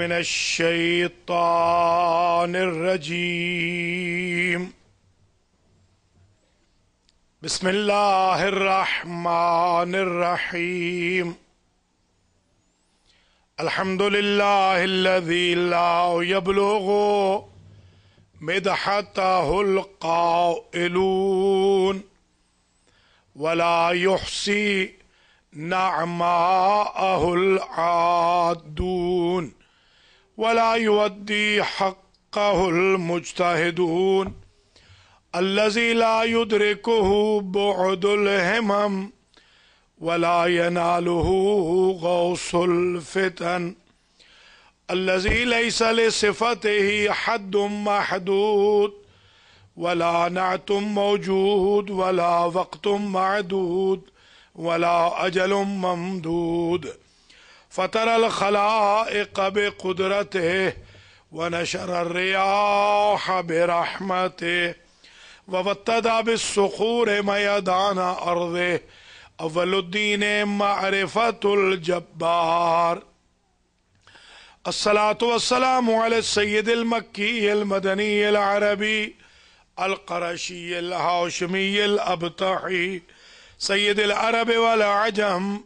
من الشيطان الرجيم. بسم الله الرحمن الرحيم. الحمد لله الذي لا يبلغ مدحته القائلون ولا يحصي نعماءه العادون ولا يودي حقه المجتهدون الذي لا يدركه بعد الهمم ولا يناله غوص الفتن الذي ليس لصفته حد محدود ولا نعت موجود ولا وقت معدود ولا أجل ممدود فترى الخلائق بقدرته ونشر الرياح برحمته ووتد بالصخور ميدان أرضه أول الدين معرفة الجبار. الصلاة والسلام على السيد المكي المدني العربي القرشي الهاشمي الأبطحي سيد العرب والعجم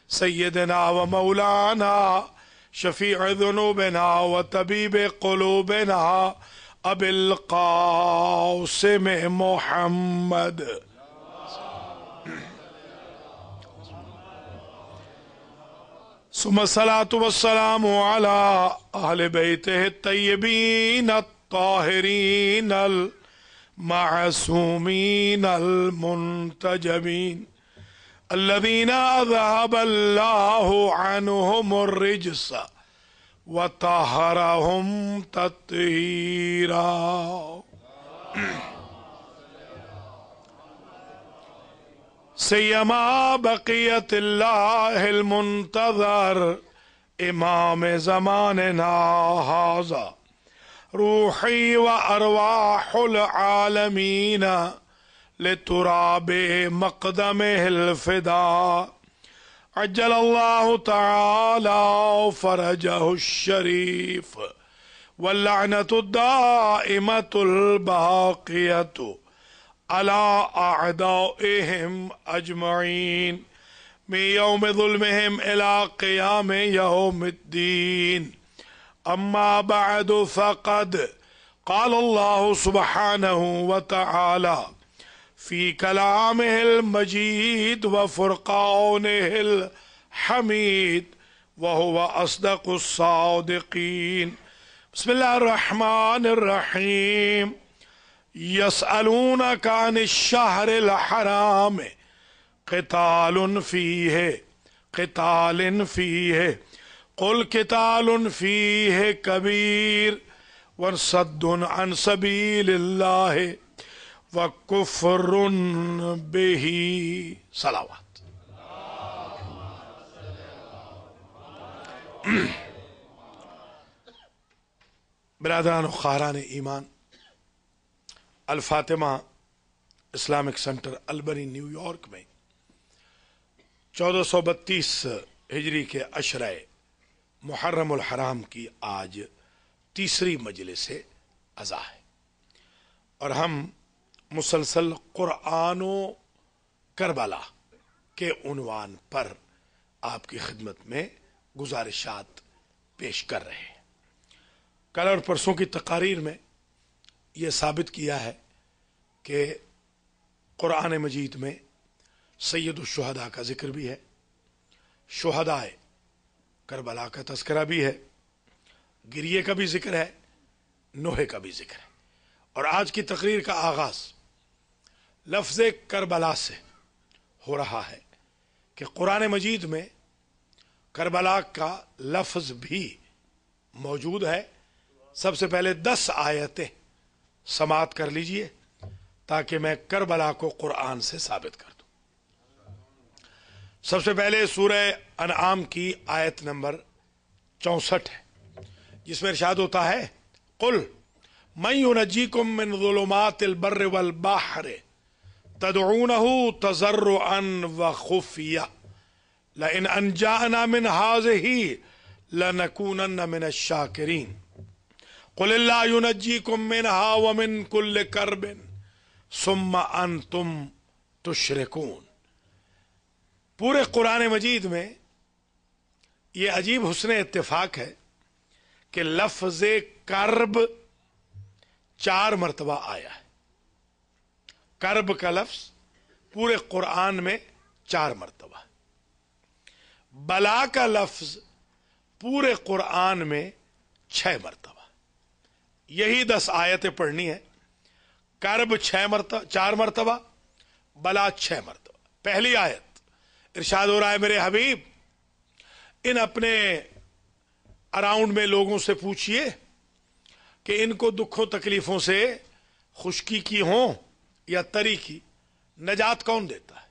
سيدنا ومولانا شفيع ذنوبنا وطبيب قلوبنا أبي القاسم محمد ثم الصلاة والسلام على أهل بيته الطيبين الطاهرين المعصومين المنتجبين الذين أذهب الله عنهم الرجس وطهرهم تطهيرا. سيما بقية الله المنتظر إمام زماننا هذا روحي وأرواح العالمين لتراب مقدمه الفداء عجل الله تعالى فرجه الشريف واللعنة الدائمة الباقية على أعدائهم أجمعين من يوم ظلمهم إلى قيام يوم الدين. أما بعد فقد قال الله سبحانه وتعالى في كلامه المجيد وفرقانه الحميد وهو أصدق الصادقين. بسم الله الرحمن الرحيم. يسألونك عن الشهر الحرام قتال فيه قل قتال فيه كبير وصد عن سبيل الله وكفر به. صلوات. برادران و خواہران ایمان، الفاطمہ اسلامک سینٹر البنی نیو یارک میں 1432 ہجری کے عشرہ محرم الحرام کی آج تیسری مجلس عزا ہے اور ہم مسلسل قرآن و کربلا کے عنوان پر آپ کی خدمت میں گزارشات پیش کر رہے ہیں. کل اور پرسوں کی تقاریر میں یہ ثابت کیا ہے کہ قرآن مجید میں سید الشہداء کا ذکر بھی ہے، شہداء کربلا کا تذکرہ بھی ہے، گریے کا بھی ذکر ہے، نوحے کا بھی ذکر ہے. اور آج کی تقریر کا آغاز لفظ کربلا سے ہو رہا ہے کہ قرآن مجید میں کربلا کا لفظ بھی موجود ہے. سب سے پہلے 10 آیتیں سماعت کر لیجئے تاکہ میں کربلا کو قرآن سے ثابت کر دوں. سب سے پہلے سورہ انعام کی آیت نمبر 64 ہے جس میں ارشاد ہوتا ہے قل من ينجيكم من ظلمات البر والبحر تدعونه تضرعا وخفيا لئن انجانا من هذه लनकूनन्न मिनश्शाकिरीन कुलिल्लाहु युनज्जीकुम मिनहा व मिन कुल्लि कर्बिन सुम्मा अंतुम तुश्रिकून। पूरे कुरान मजीद में ये अजीब हुस्न इत्तेफाक है कि लफ्ज कर्ब 4 मरतबा आया है। कर्ब का लफ्ज पूरे कुरान में 4 मरतबा। बला का लफ्ज पूरे कुरान में 6 मरतबा। यही 10 आयतें पढ़नी है। कर्ब 4 मरतबा, बला 6 मरतबा। पहली आयत इरशाद हो रहा है, मेरे हबीब इन अपने अराउंड में लोगों से पूछिए कि इनको दुखों तकलीफों से खुशकी की हो या तरी की नजात कौन देता है?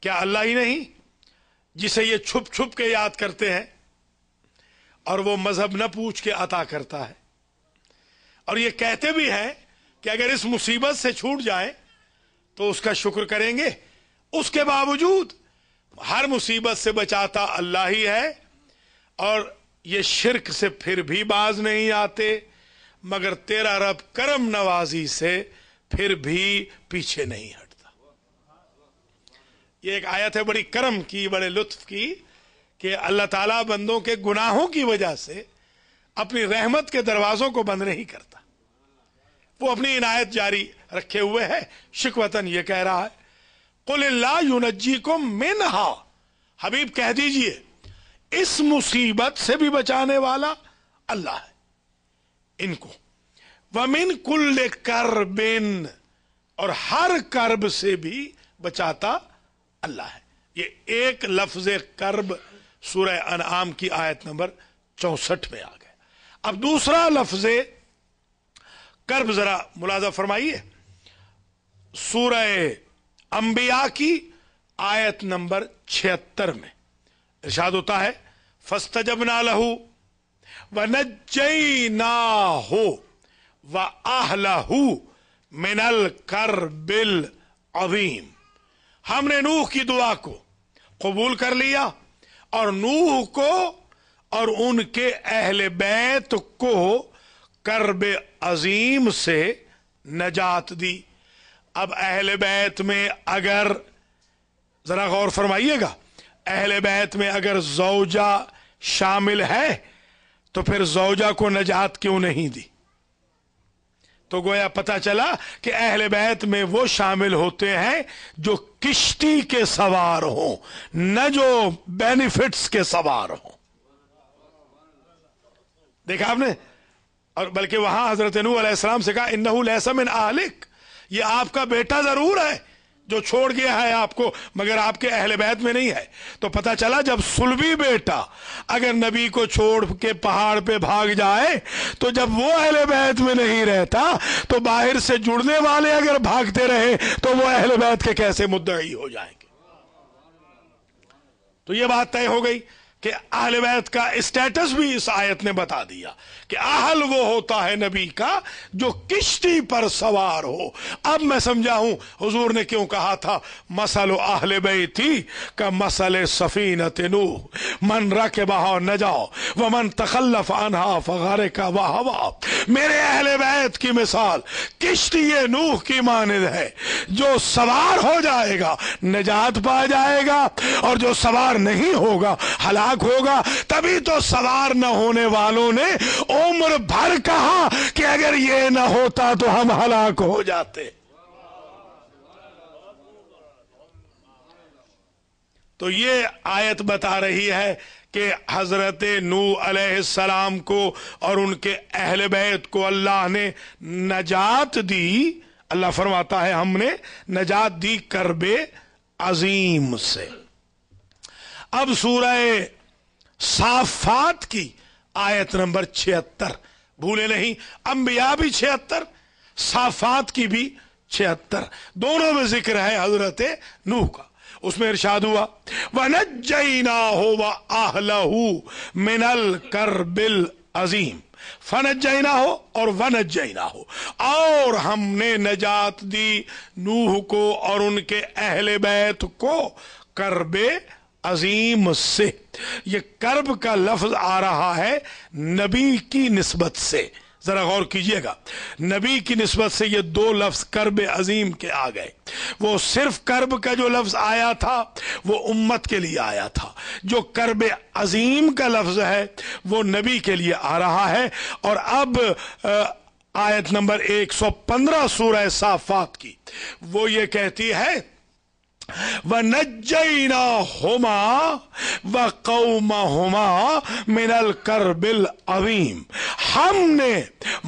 क्या अल्लाह ही नहीं जिसे ये छुप छुप के याद करते हैं और वो मजहब न पूछ के अता करता है? और ये कहते भी हैं कि अगर इस मुसीबत से छूट जाए तो उसका शुक्र करेंगे। उसके बावजूद हर मुसीबत से बचाता अल्लाह ही है और ये शिरक से फिर भी बाज नहीं आते, मगर तेरा रब करम नवाजी से फिर भी पीछे नहीं हटता। ये एक आयत है बड़ी करम की, बड़े लुत्फ की, कि अल्लाह ताला बंदों के गुनाहों की वजह से अपनी रहमत के दरवाजों को बंद नहीं करता। वो अपनी इनायत जारी रखे हुए है। शिकवतन ये कह रहा है, कुलिल्लाहु युनज्जीकुम मिनहा, हबीब कह दीजिए इस मुसीबत से भी बचाने वाला अल्लाह है इनको। वमिन कुल्ले कर्बिन, और हर कर्ब से भी बचाता अल्लाह है। ये एक लफ्ज कर्ब सूरह अनआम की आयत नंबर 64 में आ गया। अब दूसरा लफ्ज कर्ब जरा मुलाजा फरमाइए, सूरह अंबिया की आयत नंबर 76 में इरशाद होता है, फस्तजबना लहू व नज्जैनाहु व अहलहू मिनल कर्बिल अज़ीम। हमने नूह की दुआ को कबूल कर लिया और नूह को और उनके अहले बैत को कर्ब अजीम से नजात दी। अब अहले बैत में अगर जरा गौर फरमाइएगा, अहले बैत में अगर जौजा शामिल है तो फिर जौजा को नजात क्यों नहीं दी? तो गोया पता चला कि अहले बैत में वो शामिल होते हैं जो किश्ती के सवार हो, न जो बेनिफिट्स के सवार हो। देखा आपने? और बल्कि वहां हजरत नूह अलैहिस्सलाम से कहा, इन्नहु लैसा मिन आहलिक, ये आपका बेटा जरूर है जो छोड़ गया है आपको, मगर आपके अहले बैत में नहीं है। तो पता चला जब सुलभी बेटा अगर नबी को छोड़ के पहाड़ पे भाग जाए तो जब वो अहले बैत में नहीं रहता तो बाहर से जुड़ने वाले अगर भागते रहे तो वो अहले बैत के कैसे मुद्दई हो जाएंगे। तो ये बात तय हो गई कि अहले बैत का स्टेटस भी इस आयत ने बता दिया कि आहल वो होता है नबी का जो किश्ती पर सवार हो। अब मैं समझा हूं हुजूर ने क्यों कहा था, मसलो अहले बैती का मसले सफीनत नूह मन रकबहा नजा व मन तखल्लफ अनहा फगारिका व हवा। मेरे अहले बैत की मिसाल किश्ती नूह की मानिद है, जो सवार हो जाएगा नजात पा जाएगा और जो सवार नहीं होगा हलाक होगा। तभी तो सवार न होने वालों ने उम्र भर कहा कि अगर ये न होता तो हम हलाक हो जाते। तो ये आयत बता रही है कि हजरत नूह अलैहिस्सलाम को और उनके अहले बैत को अल्लाह ने नजात दी। अल्लाह फरमाता है हमने नजात दी कर्बे अजीम से। अब सूरह साफात की आयत नंबर 76, भूले नहीं, अंबिया भी 76, साफात की भी 76, दोनों में जिक्र है हजरत नूह का। उसमें इरशाद हुआ, वनज्जैनाहु व अहलहू मिनल कर्बिल अजीम। फनज्जैनाहु और वनज्जैनाहु, और हमने नजात दी नूह को और उनके अहले बैत को कर्बे عظیم سے، یہ کرب کا لفظ آ رہا ہے نبی کی نسبت سے، ذرا غور کیجئے گا، نبی کی نسبت سے یہ دو لفظ کرب عظیم کے آ گئے۔ وہ صرف کرب کا جو لفظ آیا تھا وہ امت کے لیے آیا تھا، جو کرب عظیم کا لفظ ہے وہ نبی کے لیے آ رہا ہے۔ اور اب آیت نمبر 115 سورہ صافات کی وہ یہ کہتی ہے وَنَجَّيْنَاهُمَا وَقَوْمَهُمَا مِنَ الْكَرْبِ الْعَظِيمِ، ہم نے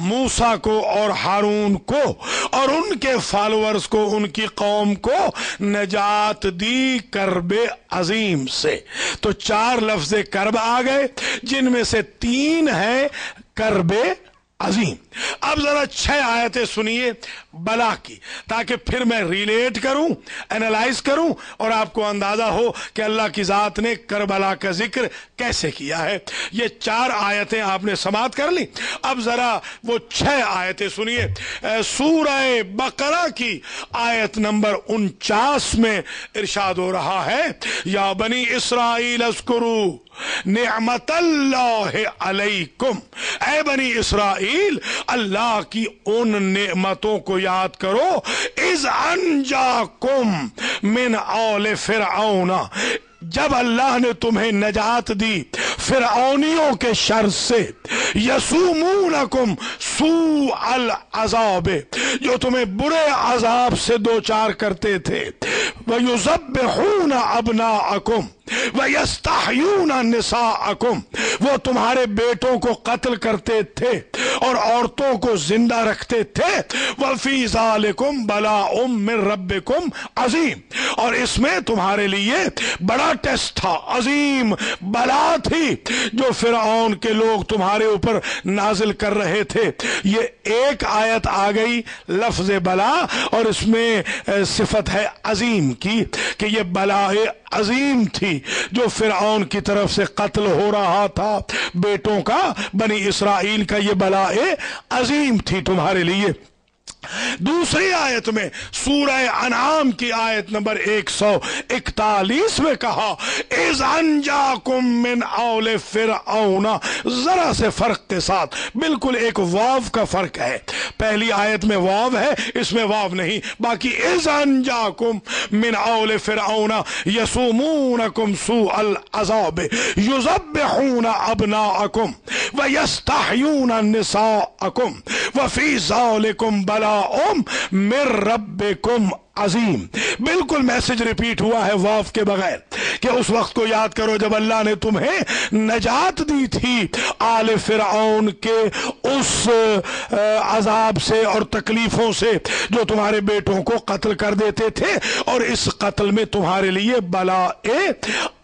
موسیٰ کو اور ہارون کو اور ان کے فالورز کو، ان کی قوم کو نجات دی کرب عظیم سے۔ تو 4 لفظ کرب آ گئے، جن میں سے 3 ہیں کرب عظیم۔ اب ذرا 6 آیتیں سنیے بلا کی، تاکہ پھر میں ریلیٹ کروں، اینالائز کروں، اور آپ کو اندازہ ہو کہ اللہ کی ذات نے کربلا کا ذکر کیسے کیا ہے۔ یہ 4 آیتیں آپ نے سماعت کر لی، اب ذرا وہ 6 آیتیں سنیے۔ سورہ بقرہ کی آیت نمبر 49 میں ارشاد ہو رہا ہے یا بنی اسرائیل اذکروا نعمت اللہ علیکم، اے بنی اسرائیل اللہ کی ان نعمتوں کو یاد کرو، اذ انجاکم من آل فرعون، جب اللہ نے تمہیں نجات دی فرعونیوں کے شر سے، یسومونکم سوء العذاب، جو تمہیں برے عذاب سے دوچار کرتے تھے، وَيُذَبِّحُونَ أَبْنَاءَكُمْ وَيَسْتَحْيُونَ نِسَاءَكُمْ، وہ تمہارے بیٹوں کو قتل کرتے تھے اور عورتوں کو زندہ رکھتے تھے، وَفِي ذَلِكُمْ بَلَاءٌ مِّن رَبِّكُمْ عظیم، اور اس میں تمہارے لیے بڑا ٹیسٹ تھا، عظیم بلا تھی جو فرعون کے لوگ تمہارے اوپر نازل کر رہے تھے۔ یہ ایک آیت آ گئی لفظ بلا، اور اس میں صفت ہے عظیم کی، کہ یہ بلا عظیم تھی جو فرعون کی طرف سے قتل ہو رہا تھا بیٹوں کا، بنی اسرائیل کا یہ بلا عظیم تھی تمہارے لیے۔ دوسری آیت میں سورہ انعام کی آیت نمبر 141 میں کہا اذ انجاکم من آل فرعون، ذرا سے فرق کے ساتھ، بالکل ایک واو کا فرق ہے، پہلی آیت میں واو ہے، اس میں واو نہیں، باقی اذ انجاکم من آل فرعون یسومونکم سوء العذاب یذبحون ابناءکم ویستحیون نساءکم وفی ذالکم بلاء من ربکم عظیم۔ بالکل میسج ریپیٹ ہوا ہے واف کے بغیر، کہ اس وقت کو یاد کرو جب اللہ نے تمہیں نجات دی تھی آل فرعون کے اس عذاب سے اور تکلیفوں سے جو تمہارے بیٹوں کو قتل کر دیتے تھے، اور اس قتل میں تمہارے لیے بلا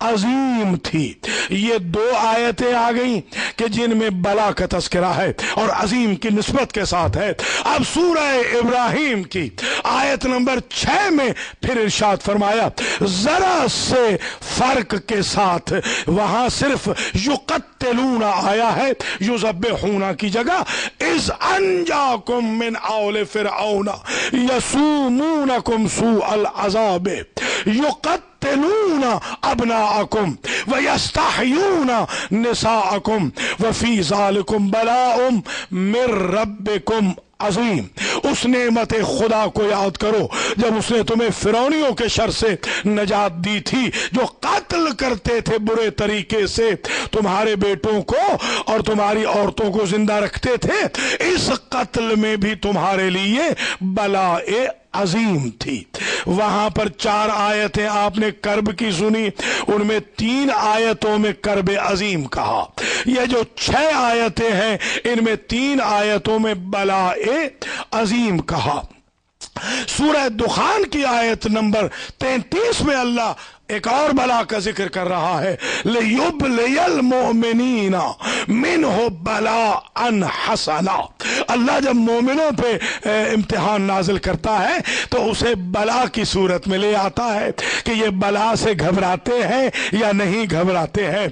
عظیم تھی۔ یہ 2 آیتیں آ گئیں کہ جن میں بلا کا تذکرہ ہے اور عظیم کی نسبت کے ساتھ ہے۔ اب سورہ ابراہیم کی آیت نمبر 6 میں پھر ارشاد فرمایا، ذرا سے فرق کے ساتھ، وہاں صرف یقتلون آیا ہے، یذبحون کی جگہ اذ انجاکم من آل فرعون یسومونکم سوء العذاب یقتلون ابناءکم ویستحیون نساءکم وفی ذالکم بلاء من ربکم عظیم۔ اس نعمت خدا کو یاد کرو جب اس نے تمہیں فرعونیوں کے شر سے نجات دی تھی، جو قتل کرتے تھے برے طریقے سے تمہارے بیٹوں کو اور تمہاری عورتوں کو زندہ رکھتے تھے، اس قتل میں بھی تمہارے لیے بلا عظیم تھی۔ وہاں پر 4 آیتیں آپ نے کرب کی سنی، ان میں 3 آیتوں میں کرب عظیم کہا۔ یہ جو 6 آیتیں ہیں ان میں 3 آیتوں میں بلا عظیم کہا۔ سورہ دخان کی آیت نمبر 33 میں اللہ ایک اور بلا کا ذکر کر رہا ہے، لِيُبْلِيَ الْمُؤْمِنِينَ مِنْهُ بَلَاءً حَسَنًا، اللہ جب مومنوں پہ امتحان نازل کرتا ہے تو اسے بلا کی صورت میں لے آتا ہے کہ یہ بلا سے گھبراتے ہیں یا نہیں گھبراتے ہیں۔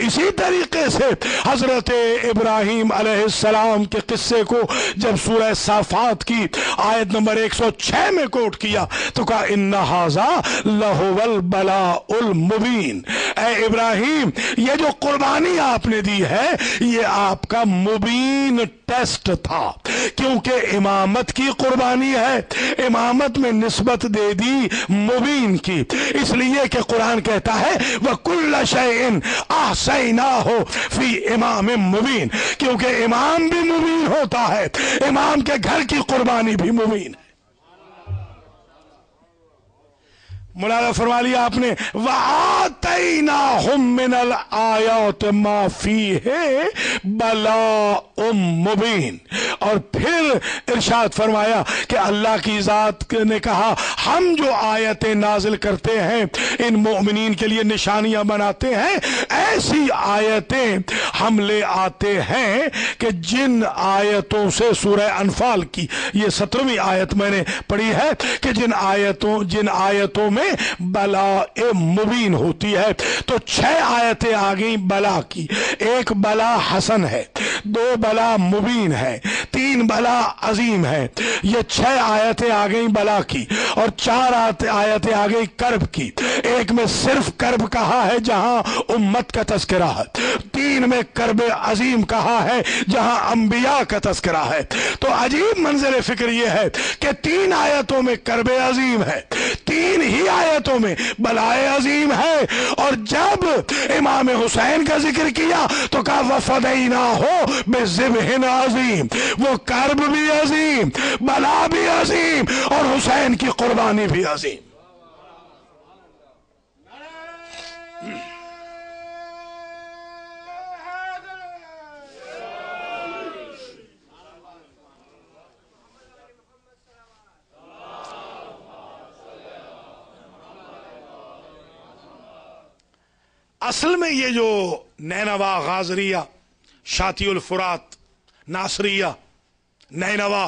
اسی طریقے سے حضرت ابراہیم علیہ السلام کے قصے کو جب سورہ صافات کی آیت نمبر 106 میں کوٹ کیا تو کہا ان ھذا لہو البلاء المبین، اے ابراہیم یہ جو قربانی آپ نے دی ہے یہ آپ کا مبین ٹیسٹ تھا، کیونکہ امامت کی قربانی ہے، امامت میں نسبت دے دی مبین کی، اس لیے کہ قرآن کہتا ہے وَكُلَّ شَيْءٍ أَحْصَيْنَاهُ فِي إِمَامٍ مبین، کیونکہ امام بھی مبین ہوتا ہے، امام کے گھر کی قربانی بھی مبین ہے۔ ملاحظہ فرما لیا آپ نے وَآتَيْنَاهُم مِّنَ الْآيَاتِ مَا فِيهِ بَلَاءٌ مُّبِينٌ، اور پھر ارشاد فرمایا کہ اللہ کی ذات نے کہا ہم جو آیتیں نازل کرتے ہیں ان مومنین کے لیے نشانیاں بناتے ہیں، ایسی آیتیں ہم لے آتے ہیں کہ جن آیتوں سے سورہ انفال کی یہ 17ویں آیت میں نے پڑھی ہے کہ جن آیتوں میں بلا مبین ہوتی ہے، تو 6 آیتیں آ گئیں بلا کی، ایک بلا حسن ہے، 2 بلا مبین ہے، 3 بلا عظیم ہے، یہ 6 آیتیں آ گئیں بلا کی، اور 4 آیتیں آ گئی کرب کی، ایک میں صرف کرب کہا ہے جہاں امت کا تذکرہ ہے، 3 میں کرب عظیم کہا ہے جہاں انبیاء کا تذکرہ ہے۔ تو عجیب منظر فکر یہ ہے کہ 3 آیتوں میں کرب عظیم ہے، 3 ہی آیتوں میں بلائے عظیم ہے، اور جب امام حسین کا ذکر کیا تو کہا وَفَدَيْنَاهُ بِذِبْحٍ عَظِيمٍ، وہ کرب بھی عظیم، بلا بھی عظیم، اور حسین کی قربانی بھی عظیم۔ اصل میں یہ جو نینوا، غازریہ، شاطی الفرات، ناصریہ، نینوا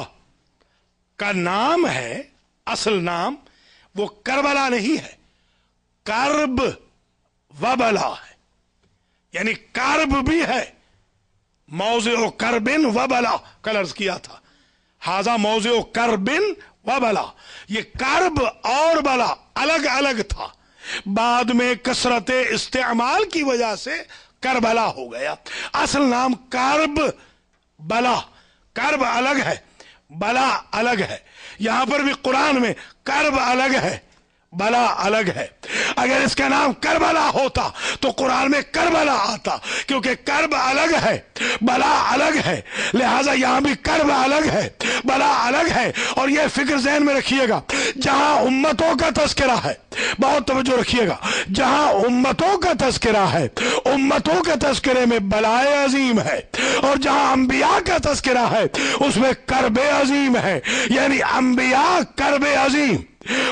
کا نام ہے، اصل نام وہ کربلا نہیں ہے، کرب و بلا ہے، یعنی کرب بھی ہے، موضع کربن و بلا کل عرض کیا تھا، ہاذا موضع کربن و بلا، یہ کرب اور بلا الگ الگ تھا، بعد میں کثرت استعمال کی وجہ سے کربلا ہو گیا، اصل نام کرب بلا، کرب الگ ہے بلا الگ ہے، یہاں پر بھی قرآن میں کرب الگ ہے بلا الگ ہے، اگر اس کا نام کربلا ہوتا تو قرآن میں کربلا آتا، کیونکہ کرب الگ ہے بلا الگ ہے، لہٰذا یہاں بھی کرب الگ ہے بلا الگ ہے۔ اور یہ فکر ذہن میں رکھیے گا، جہاں امتوں کا تذکرہ ہے، بہت توجہ رکھیے گا، جہاں امتوں کا تذکرہ ہے، امتوں کے تذکرے میں بلائے عظیم ہے، اور جہاں انبیاء کا تذکرہ ہے اس میں کرب عظیم ہے، یعنی انبیاء کرب عظیم،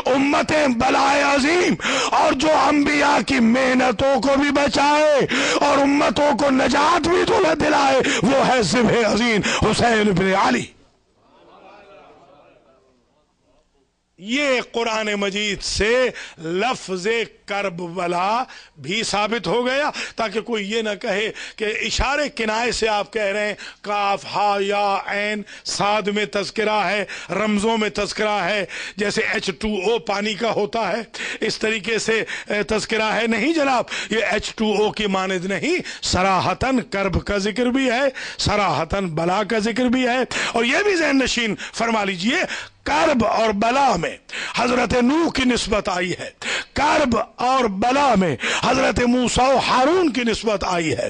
امتیں بلائے عظیم، اور جو انبیاء کی محنتوں کو بھی بچائے اور امتوں کو نجات بھی دلائے وہ ہے ذبح عظیم حسین بن علی۔ یہ قرآن مجید سے لفظ کرب بلا بھی ثابت ہو گیا، تاکہ کوئی یہ نہ کہے کہ اشارے کنائے سے آپ کہہ رہے ہیں کاف ہا یا عین صاد میں تذکرہ ہے، رمزوں میں تذکرہ ہے، جیسے H2O پانی کا ہوتا ہے اس طریقے سے تذکرہ ہے، نہیں جناب، یہ H2O کی مانند نہیں، صراحتاً کرب کا ذکر بھی ہے، صراحتاً بلا کا ذکر بھی ہے۔ اور یہ بھی ذہن نشین فرما لیجئے، کرب اور بلا میں حضرت نوح کی نسبت آئی ہے، کرب اور بلا میں حضرت موسیٰ و ہارون کی نسبت آئی ہے،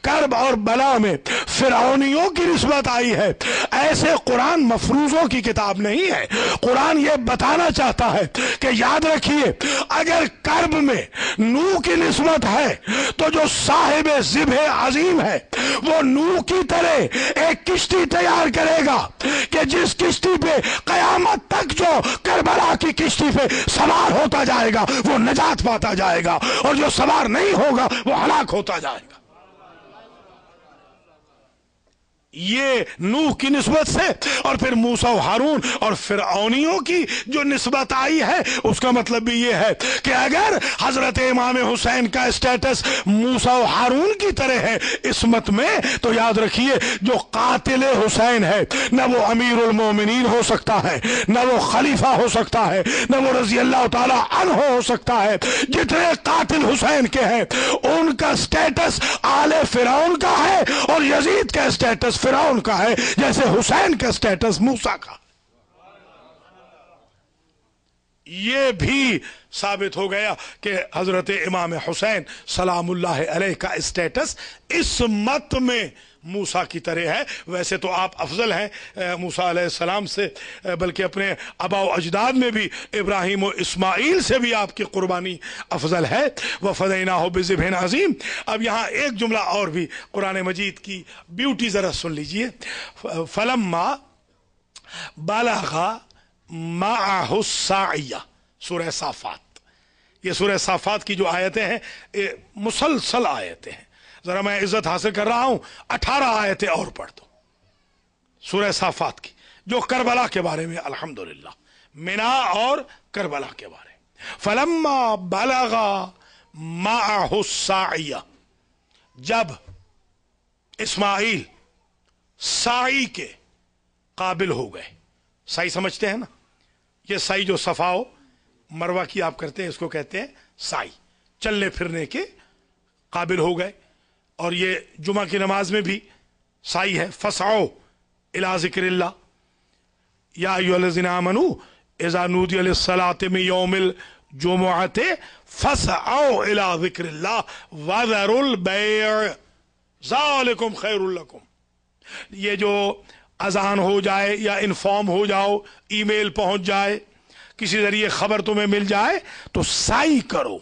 کرب اور بلا میں فرعونیوں کی نسبت آئی ہے۔ ایسے قرآن مفروضوں کی کتاب نہیں ہے، قرآن یہ بتانا چاہتا ہے کہ یاد رکھیے اگر کرب میں نوح کی نسبت ہے تو جو صاحب ذبح عظیم ہے وہ نوح کی طرح ایک کشتی تیار کرے گا کہ جس کشتی پہ قیامت تک جو کربلا کی کشتی پہ سوار ہوتا جائے گا وہ نجات پاتا جائے گا، اور جو سوار نہیں ہوگا وہ ہلاک ہوتا جائے گا۔ ये नूह की निस्बत से, और फिर मूसा और हारून और फिरऔनियों की जो निस्बत आई है, उसका मतलब भी ये है कि अगर हजरत इमाम हुसैन का स्टेटस मूसा और हारून की तरह है इस्मत में, तो याद रखिए जो कातिल हुसैन है न वो अमीरुल मोमिनीन हो सकता है, न वो खलीफा हो सकता है, न वो रजी अल्लाह ताला अन्हु हो सकता है। जितने कातिल हुसैन के हैं उनका स्टेटस आले फिरौन का है, और यजीद का स्टेटस फिरौन का है, जैसे हुसैन का स्टेटस मूसा का। ये भी साबित हो गया कि हजरत इमाम हुसैन सलामुल्लाह अलैह का स्टेटस इस मत में मूसा की तरह है। वैसे तो आप अफजल हैं मूसा अलैहिस्सलाम से, बल्कि अपने आबा व अजदाद में भी इब्राहिम और इस्माइल से भी आपकी कुर्बानी अफजल है। व फदैनाहु बिज़िब्हिन अज़ीम। अब यहाँ एक जुमला और भी कुरान मजीद की ब्यूटी जरा सुन लीजिए। फलम्मा बलगा माअहु साइया, सूरह साफात। ये सूरह साफात की जो आयतें हैं मुसलसल आयतें हैं। जरा मैं इज्जत हासिल कर रहा हूं, 18 आयतें और पढ़ दो सूरह साफात की, जो करबला के बारे में, अल्हम्दुलिल्लाह, मिना और करबला के बारे में। फलम्मा बलगा माअहु साइया, जब इस्माइल साई के काबिल हो गए। साई समझते हैं ना, ये साई जो सफाओ मरवा की आप करते हैं, इसको कहते हैं साई। चलने फिरने के काबिल हो गए। और ये जुमा की नमाज में भी साई है। फसओ इला ज़िक्रिल्लाह या अय्युहल्लज़ीना आमनू इज़ा नूदिया लिस्सलाति मिन यौमिल जुमुअति फसओ इला ज़िक्रिल्लाह वज़रुल बैअ ज़ालिकुम खैरुल लकुम। ये जो अजान हो जाए या इन्फॉर्म हो जाओ, ईमेल पहुंच जाए, किसी जरिए खबर तुम्हें मिल जाए, तो साई करो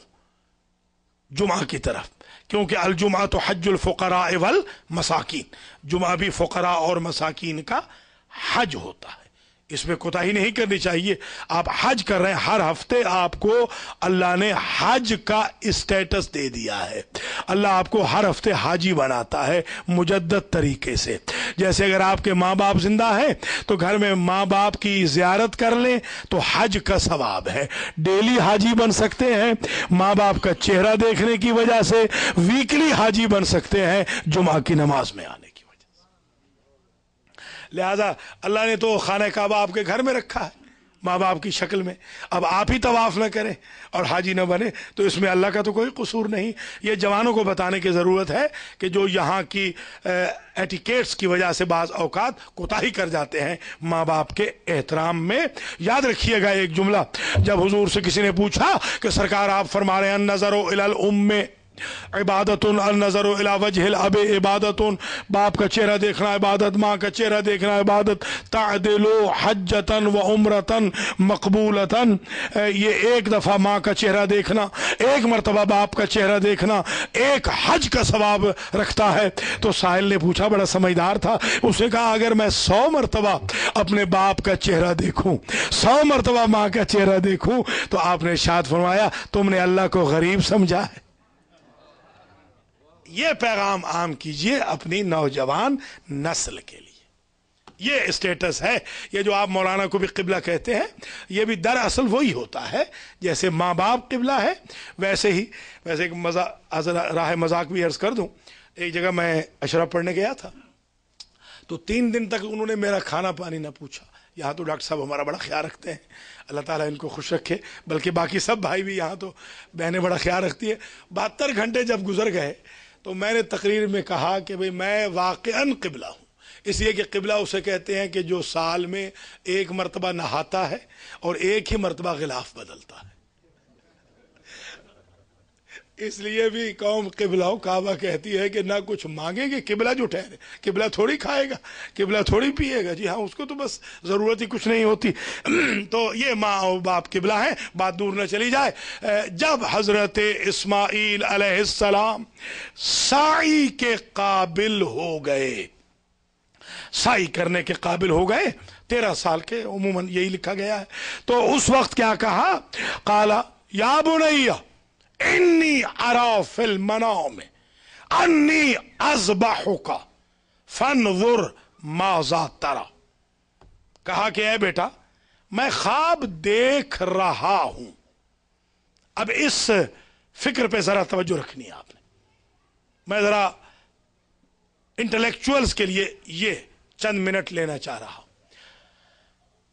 जुमा की तरफ, क्योंकि अल जुमा तो हज्जुल फुकरा वल मसाकीन, जुमा भी फुकरा और मसाकीन का हज होता है। इसमें कोताही नहीं करनी चाहिए। आप हज कर रहे हैं, हर हफ्ते आपको अल्लाह ने हज का स्टेटस दे दिया है। अल्लाह आपको हर हफ्ते हाजी बनाता है मुजद्दद तरीके से। जैसे अगर आपके माँ बाप जिंदा हैं तो घर में माँ बाप की जियारत कर लें तो हज का सवाब है। डेली हाजी बन सकते हैं माँ बाप का चेहरा देखने की वजह से, वीकली हाजी बन सकते हैं जुमा की नमाज में आने की। लिहाजा अल्लाह ने तो खाना काबा आपके घर में रखा है माँ बाप की शक्ल में। अब आप ही तवाफ न करें और हाजी न बने तो इसमें अल्लाह का तो कोई कसूर नहीं। ये जवानों को बताने की ज़रूरत है कि जो यहाँ की एटिकेट्स की वजह से बाज़ औकात कोताही कर जाते हैं माँ बाप के एहतराम में। याद रखिएगा एक जुमला, जब हुजूर से किसी ने पूछा कि सरकार आप फरमा रहे हैं नज़रो इलल उम्मे इबादतुन अल नज़र इला वजहिल अबे इबादतुन, बाप का चेहरा देखना इबादत, माँ का चेहरा देखना इबादत, तादिलो हज्जतन व उम्रतन मकबूलतन, ये एक दफ़ा माँ का चेहरा देखना, एक मरतबा बाप का चेहरा देखना एक हज का सवाब रखता है। तो साहिल ने पूछा, बड़ा समझदार था, उसने कहा अगर मैं 100 मरतबा अपने बाप का चेहरा देखूं, 100 मरतबा माँ का चेहरा देखूं, तो आपने इरशाद फरमाया तुमने अल्लाह को गरीब समझा है। ये पैगाम आम कीजिए अपनी नौजवान नस्ल के लिए। ये स्टेटस है। ये जो आप मौलाना को भी किबला कहते हैं, ये भी दरअसल वही होता है। जैसे माँ बाप किबला है वैसे ही, वैसे राह मजाक भी अर्ज कर दूं, एक जगह मैं अशरफ पढ़ने गया था तो 3 दिन तक उन्होंने मेरा खाना पानी ना पूछा। यहाँ तो डॉक्टर साहब हमारा बड़ा ख्याल रखते हैं, अल्लाह ताला इनको खुश रखे, बल्कि बाकी सब भाई भी यहाँ तो बहनें बड़ा ख्याल रखती है। 72 घंटे जब गुजर गए तो मैंने तकरीर में कहा कि भाई मैं वाक़अन किबला हूँ, इसलिए कि किबला उसे कहते हैं कि जो साल में 1 मरतबा नहाता है और 1 ही मरतबा गिलाफ बदलता है। इसलिए भी कौम किबलाओं काबा कहती है कि ना कुछ मांगेंगे, किबला जो ठहरे, किबला थोड़ी खाएगा, किबला थोड़ी पिएगा। जी हाँ, उसको तो बस ज़रूरत ही कुछ नहीं होती। तो ये माँ और बाप किबला हैं, बात दूर न चली जाए। जब हज़रत इस्माइल अलैहिस्सलाम साई के काबिल हो गए, साई करने के काबिल हो गए, 13 साल के, उमूमन यही लिखा गया है, तो उस वक्त क्या कहा, काला या बुनैया इन्नी अरा फिल मनाम अन्नी अज़बहुका फन्ज़ुर माज़ा तरा, कहा कि ऐ बेटा मैं ख्वाब देख रहा हूं। अब इस फिक्र पे जरा तवज्जो रखनी है आपने। मैं जरा इंटेलेक्चुअल्स के लिए ये चंद मिनट लेना चाह रहा हूं।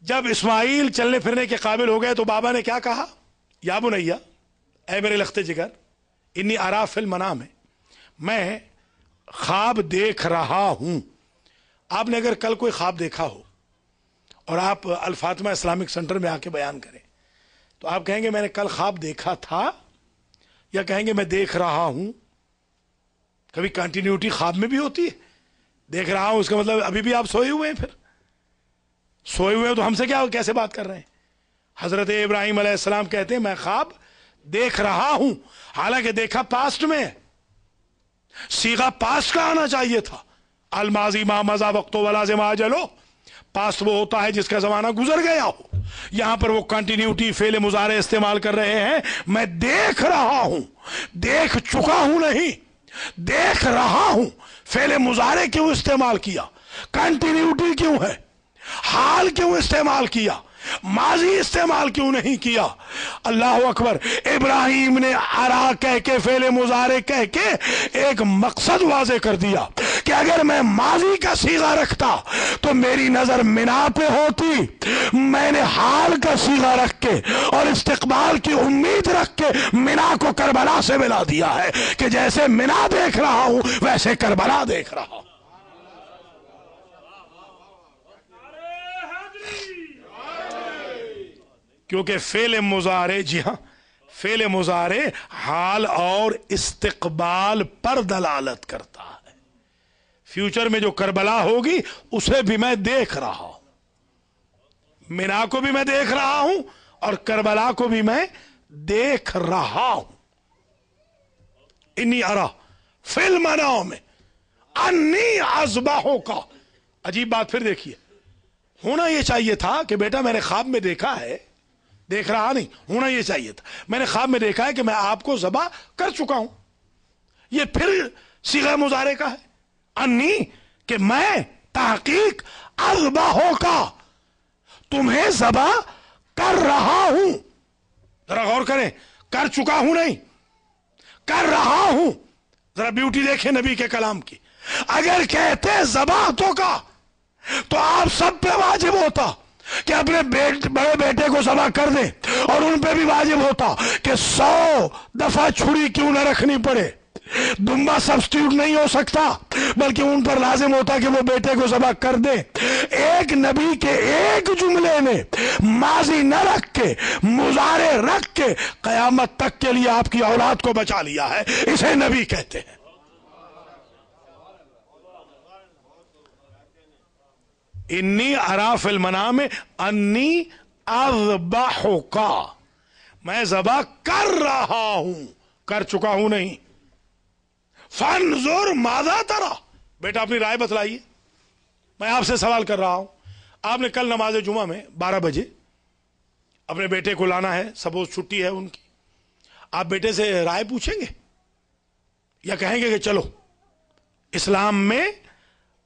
जब इस्माइल चलने फिरने के काबिल हो गए तो बाबा ने क्या कहा? या बुनैया, ऐ मेरे लख्ते जिगर, इन्नी अरा फिल मनाम है, मैं ख्वाब देख रहा हूं। आपने अगर कल कोई ख्वाब देखा हो और आप अल फातिमा इस्लामिक सेंटर में आके बयान करें तो आप कहेंगे मैंने कल ख्वाब देखा था, या कहेंगे मैं देख रहा हूं? कभी कंटिन्यूटी ख्वाब में भी होती है। देख रहा हूं इसका मतलब अभी भी आप सोए हुए हैं। फिर सोए हुए हैं तो हमसे क्या, कैसे बात कर रहे हैं? हजरत इब्राहिम अलैहिस्सलाम कहते हैं मैं ख्वाब देख रहा हूं, हालांकि देखा पास्ट में, सीगा पास्ट का आना चाहिए था। अलमाजी मा मजा वक्तो वलाजिम आजलो, पास्ट वो होता है जिसका जमाना गुजर गया हो। यहां पर वो कंटिन्यूटी फेले मुजारे इस्तेमाल कर रहे हैं। मैं देख रहा हूं, देख चुका हूं नहीं, देख रहा हूं। फेले मुजारे क्यों इस्तेमाल किया? कंटिन्यूटी क्यों है? हाल क्यों इस्तेमाल किया? माजी इस्तेमाल क्यों नहीं किया? अल्लाह अकबर। इब्राहिम ने अरा कह के, फेले मुजारे कह के एक मकसद वाजे कर दिया कि अगर मैं माजी का सीगा रखता तो मेरी नजर मिना पे होती। मैंने हाल का सीगा रख के और इस्तिकबाल की उम्मीद रख के मिना को करबला से मिला दिया है कि जैसे मिना देख रहा हूं वैसे करबला देख रहा हूं। क्योंकि फेले मुजारे, जी हां, फेले मुजारे हाल और इस्तिकबाल पर दलालत करता है। फ्यूचर में जो करबला होगी उसे भी मैं देख रहा हूं, मिना को भी मैं देख रहा हूं और करबला को भी मैं देख रहा हूं। इन्नी अरा फिल मनाओ में अन्नी अज़बाहो का। अजीब बात फिर देखिए, होना यह चाहिए था कि बेटा मैंने ख्वाब में देखा है, देख रहा नहीं, होना यह चाहिए था मैंने ख्वाब में देखा है कि मैं आपको ज़बा कर चुका हूं। यह फिर सीगा मुजारे का है, अन्नी, कि मैं तहकीक अज़बाहो का तुम्हें ज़बा कर रहा हूं। जरा गौर करें, कर चुका हूं नहीं, कर रहा हूं। जरा ब्यूटी देखें नबी के कलाम की। अगर कहते ज़बातों का तो आप सब पे वाजिब होता कि अपने बड़े बेटे को ज़बा कर दे, और उन पे भी वाजिब होता कि 100 दफा छुरी क्यों न रखनी पड़े। दुम्बा सब्स्टिट्यूट नहीं हो सकता, बल्कि उन पर लाजिम होता कि वो बेटे को ज़बा कर दे। एक नबी के एक जुमले ने माजी न रख के, मुजारे रख के कयामत तक के लिए आपकी औलाद को बचा लिया है। इसे नबी कहते हैं। इन्नी अरा फिल मनाम अन्नी अज़बाहुका, मैं ज़बा कर रहा हूं, कर चुका हूं नहीं। फन्जुर माज़ा तरा, बेटा अपनी राय बतलाइए। मैं आपसे सवाल कर रहा हूं, आपने कल नमाज जुमा में 12 बजे अपने बेटे को लाना है, सपोज छुट्टी है उनकी, आप बेटे से राय पूछेंगे या कहेंगे कि चलो? इस्लाम में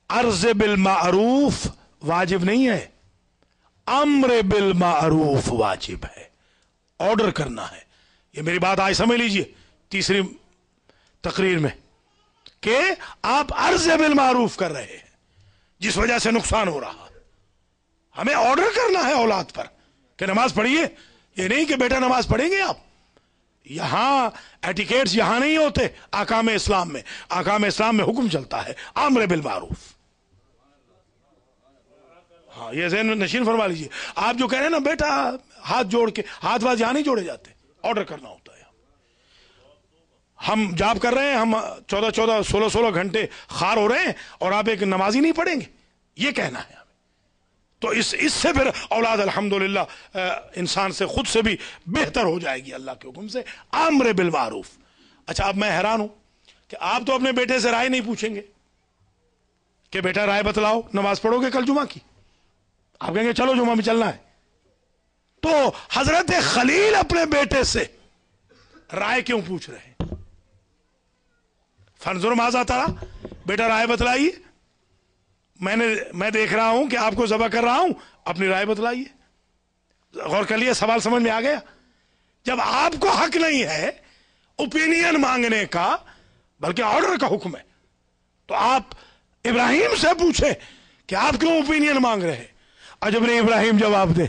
अर्ज़ बिल मारूफ वाजिब नहीं है, अम्र बिल मारूफ वाजिब है। ऑर्डर करना है। ये मेरी बात आज समझ लीजिए तीसरी तकरीर में, कि आप अर्ज़ बिल मारूफ कर रहे हैं जिस वजह से नुकसान हो रहा है। हमें ऑर्डर करना है औलाद पर कि नमाज पढ़िए। ये नहीं कि बेटा नमाज पढ़ेंगे आप। यहां एटिकेट्स यहां नहीं होते। आकाम इस्लाम में, आकाम इस्लाम में हुक्म चलता है अम्र बिल मारूफ। हाँ, ये ज़हन में नशीन फरमा लीजिए। आप जो कह रहे हैं ना बेटा हाथ जोड़ के, हाथ वाथ यहां नहीं जोड़े जाते, ऑर्डर करना होता है। हम जॉब कर रहे हैं, हम 14-14, 16-16 घंटे खार हो रहे हैं और आप एक नमाजी नहीं पढ़ेंगे, ये कहना है हमें। तो इससे फिर औलाद अल्हम्दुलिल्लाह इंसान से खुद से भी बेहतर हो जाएगी अल्लाह के हुक्म से। अम्र बिल मारूफ। अच्छा, अब मैं हैरान हूं कि आप तो अपने बेटे से राय नहीं पूछेंगे कि बेटा राय बतलाओ, नमाज पढ़ोगे कल जुमा की? आप कहेंगे चलो जुमा में चलना है। तो हजरत खलील अपने बेटे से राय क्यों पूछ रहे हैं? फंजुर माज़ा तरा, बेटा राय बतलाइए। میں دیکھ رہا ہوں کہ آپ کو ذبح کر رہا ہوں، اپنی رائے بتلائیے. غور کر لیے، سوال سمجھ میں آ گیا؟ جب آپ کو حق نہیں ہے اوپینین مانگنے کا بلکہ آرڈر کا حکم ہے، تو آپ ابراہیم سے پوچھیں کہ آپ کیوں اوپینین مانگ رہے ہیں. عجب نے ابراہیم جواب دے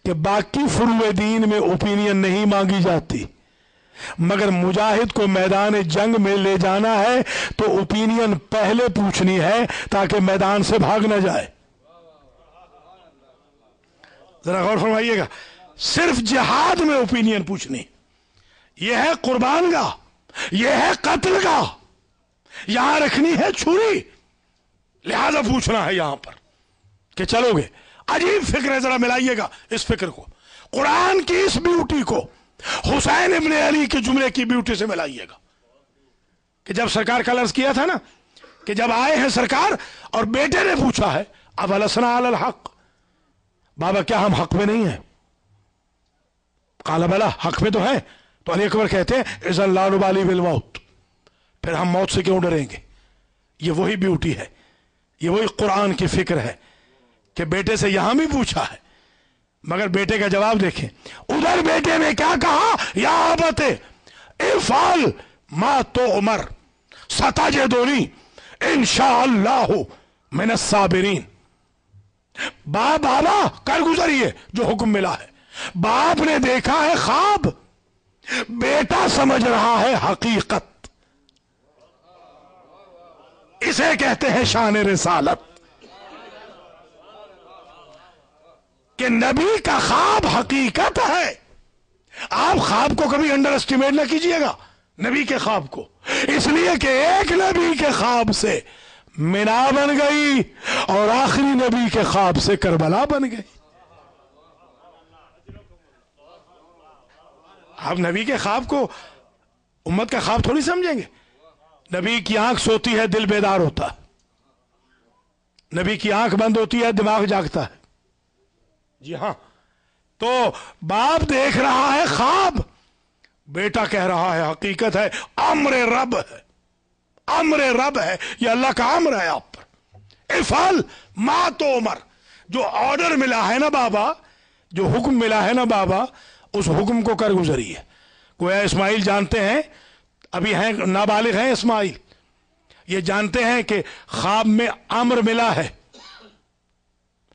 کہ باقی فروع دین میں اوپینین نہیں مانگی جاتی، مگر مجاہد کو میدان جنگ میں لے جانا ہے تو اوپینین پہلے پوچھنی ہے تاکہ میدان سے بھاگ نہ جائے. ذرا غور فرمائیے گا، صرف جہاد میں اوپینین پوچھنی. یہ ہے قربان گاہ، یہ ہے قتل گاہ، یہاں رکھنی ہے چھری، لہذا پوچھنا ہے یہاں پر کہ چلو گے. عجیب فکر ہے، ذرا ملائیے گا اس فکر کو قرآن کی اس بیوٹی کو حسین ابن علی کے جملے کی بیوٹی سے ملائیے گا کہ جب سرکار کا عرض کیا تھا نا کہ جب آئے ہیں سرکار اور بیٹے نے پوچھا ہے اب لسنا علی الحق، بابا کیا ہم حق میں نہیں ہیں؟ قال بلا، حق میں تو ہے. تو علی اکبر کہتے ہیں اذا لا نبالی بالموت، پھر ہم موت سے کیوں ڈریں گے. یہ وہی بیوٹی ہے، یہ وہی قرآن کی فکر ہے کہ بیٹے سے یہاں بھی پوچھا ہے مگر بیٹے کا جواب دیکھیں. ادھر بیٹے نے کیا کہا؟ یا ابت افعل ما تؤمر ستجدنی انشاءاللہ من الصابرین. بابا کر گزریے جو حکم ملا ہے. باپ نے دیکھا ہے خواب، بیٹا سمجھ رہا ہے حقیقت. اسے کہتے ہیں شان رسالت کہ نبی کا خواب حقیقت ہے. آپ خواب کو کبھی انڈر اسٹیمیٹ نہ کیجئے گا، نبی کے خواب کو، اس لیے کہ ایک نبی کے خواب سے مینا بن گئی اور آخری نبی کے خواب سے کربلا بن گئی. آپ نبی کے خواب کو امت کا خواب تھوڑی سمجھیں گے. نبی کی آنکھ سوتی ہے، دل بیدار ہوتا ہے. نبی کی آنکھ بند ہوتی ہے، دماغ جاگتا ہے. جی ہاں، تو باپ دیکھ رہا ہے خواب، بیٹا کہہ رہا ہے حقیقت ہے. امر رب ہے، امر رب ہے، یہ اللہ کا امر ہے آپ پر. افعل ما تؤمر، جو آرڈر ملا ہے نا بابا، جو حکم ملا ہے نا بابا، اس حکم کو کر گزریے. گویا اسماعیل جانتے ہیں، ابھی ہیں نابالغ ہیں اسماعیل، یہ جانتے ہیں کہ خواب میں امر ملا ہے،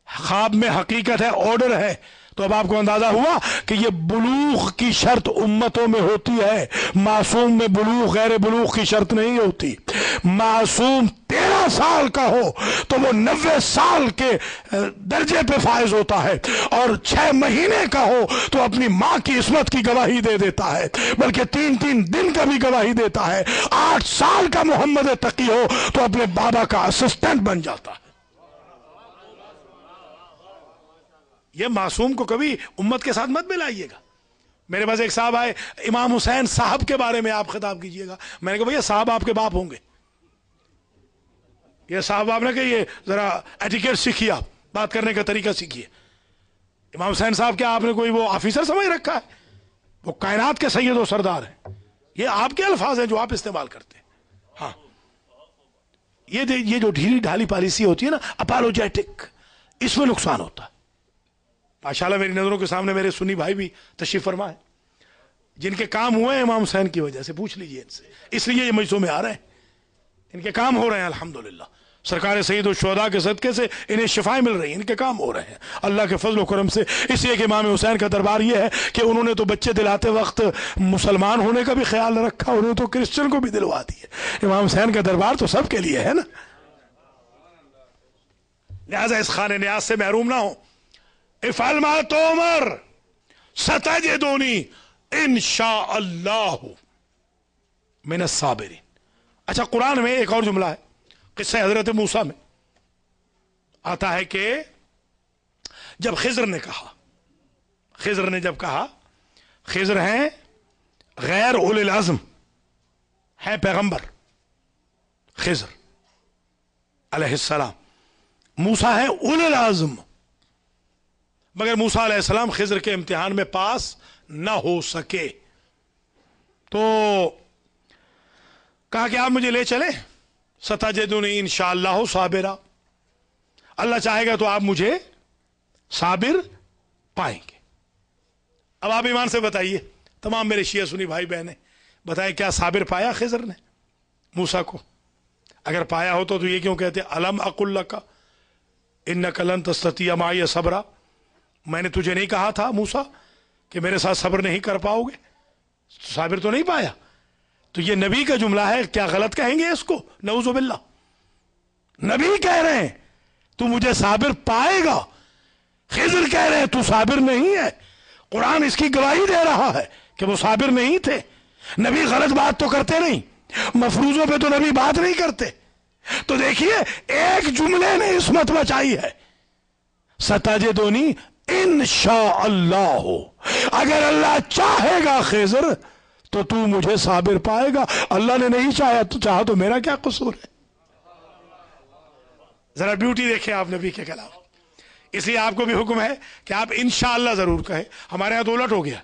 خواب میں حقیقت ہے، آرڈر ہے. تو اب آپ کو اندازہ ہوا کہ یہ بلوغ کی شرط امتوں میں ہوتی ہے، معصوم میں بلوغ غیر بلوغ کی شرط نہیں ہوتی. معصوم 13 سال کا ہو تو وہ 90 سال کے درجے پہ فائز ہوتا ہے، اور 6 مہینے کا ہو تو اپنی ماں کی عصمت کی گواہی دے دیتا ہے، بلکہ 3 دن کا بھی گواہی دیتا ہے. 8 سال کا محمد تقی ہو تو اپنے بابا کا اسسٹنٹ بن جاتا ہے. یہ معصوم کو کبھی امت کے ساتھ مت ملائیے گا. میرے پاس ایک صاحب آئے، امام حسین صاحب کے بارے میں آپ خطاب کیجئے گا. میں نے کہا بھئی صاحب آپ کے باپ ہوں گے. یہ صاحب آپ نے کہا یہ ذرا ایٹیکیٹ سیکھیے، آپ بات کرنے کا طریقہ سیکھیے. امام حسین صاحب کیا آپ نے کوئی وہ آفیسر سمجھ رکھا ہے؟ وہ کائنات کے سید و سردار ہیں. یہ آپ کے الفاظ ہیں جو آپ استعمال کرتے ہیں. ہاں، یہ جو ڈھیلی ڈھالی پالیسی ہوتی ہے نا، اپالوجیٹک، اس میں نقصان ہوتا ہے. ماشاءاللہ میری نظروں کے سامنے میرے سنی بھائی بھی تشریف فرما ہے جن کے کام ہوئے ہیں امام حسین کی وجہ سے. پوچھ لیجئے ان سے، اس لیے یہ مجلسوں میں آ رہے ہیں، ان کے کام ہو رہے ہیں الحمدللہ. سرکار سید الشہداء کے صدقے سے انہیں شفائیں مل رہی ہیں، ان کے کام ہو رہے ہیں اللہ کے فضل و کرم سے. اس لیے کہ امام حسین کا دربار یہ ہے کہ انہوں نے تو بچے دلاتے وقت مسلمان ہونے کا بھی خیال نہ رکھا، انہوں نے تو کرسچن کو بھی دلوا دیے. امام حسین کا دربار تو سب کے لیے ہے نا. لہذا اس خان نیاز سے محروم نہ ہو. افعل ما تؤمر ستجدنی انشاءاللہ من الصابرین. اچھا، قرآن میں ایک اور جملہ ہے، قصہ حضرت موسیٰ میں آتا ہے کہ جب خضر نے کہا، خضر ہیں غیر اولی العزم، ہیں پیغمبر خضر علیہ السلام، موسیٰ ہیں اولی العزم، مگر موسیٰ علیہ السلام خضر کے امتحان میں پاس نہ ہو سکے. تو کہا کہ آپ مجھے لے چلیں، ستجدنی انشاءاللہ صابرا، अल्लाह चाहेगा तो आप मुझे साबिर पाएंगे। अब आप ईमान से बताइए, तमाम मेरे शिया सुनी भाई बहनें, बताएं क्या साबिर पाया खिज़र ने मूसा को? अगर पाया हो तो ये क्यों कहते अलम अकुल लका इन्नका लन तस्ततिया माई सबरा, मैंने तुझे नहीं कहा था मूसा कि मेरे साथ सब्र नहीं कर पाओगे? साबिर तो नहीं पाया। तो ये नबी का जुमला है, क्या गलत कहेंगे इसको? नऊजुबिल्लाह, नबी कह रहे हैं तू मुझे साबिर पाएगा, खिज़र कह रहे हैं तू साबिर नहीं है। कुरान इसकी गवाही दे रहा है कि वो साबिर नहीं थे। नबी गलत बात तो करते नहीं, मफरूजों पे तो नबी बात नहीं करते। तो देखिए एक जुमले ने इसमत बचाई है, सताजिदुनी इंशाअल्लाह हो, अगर अल्लाह चाहेगा खिज़र तो तू मुझे साबिर पाएगा। अल्लाह ने नहीं चाहा तो तो मेरा क्या कसूर है? जरा ब्यूटी देखें आप नबी के कलाम। इसलिए आपको भी हुक्म है कि आप इंशाअल्लाह जरूर कहें। हमारे यहां तो उलट हो गया,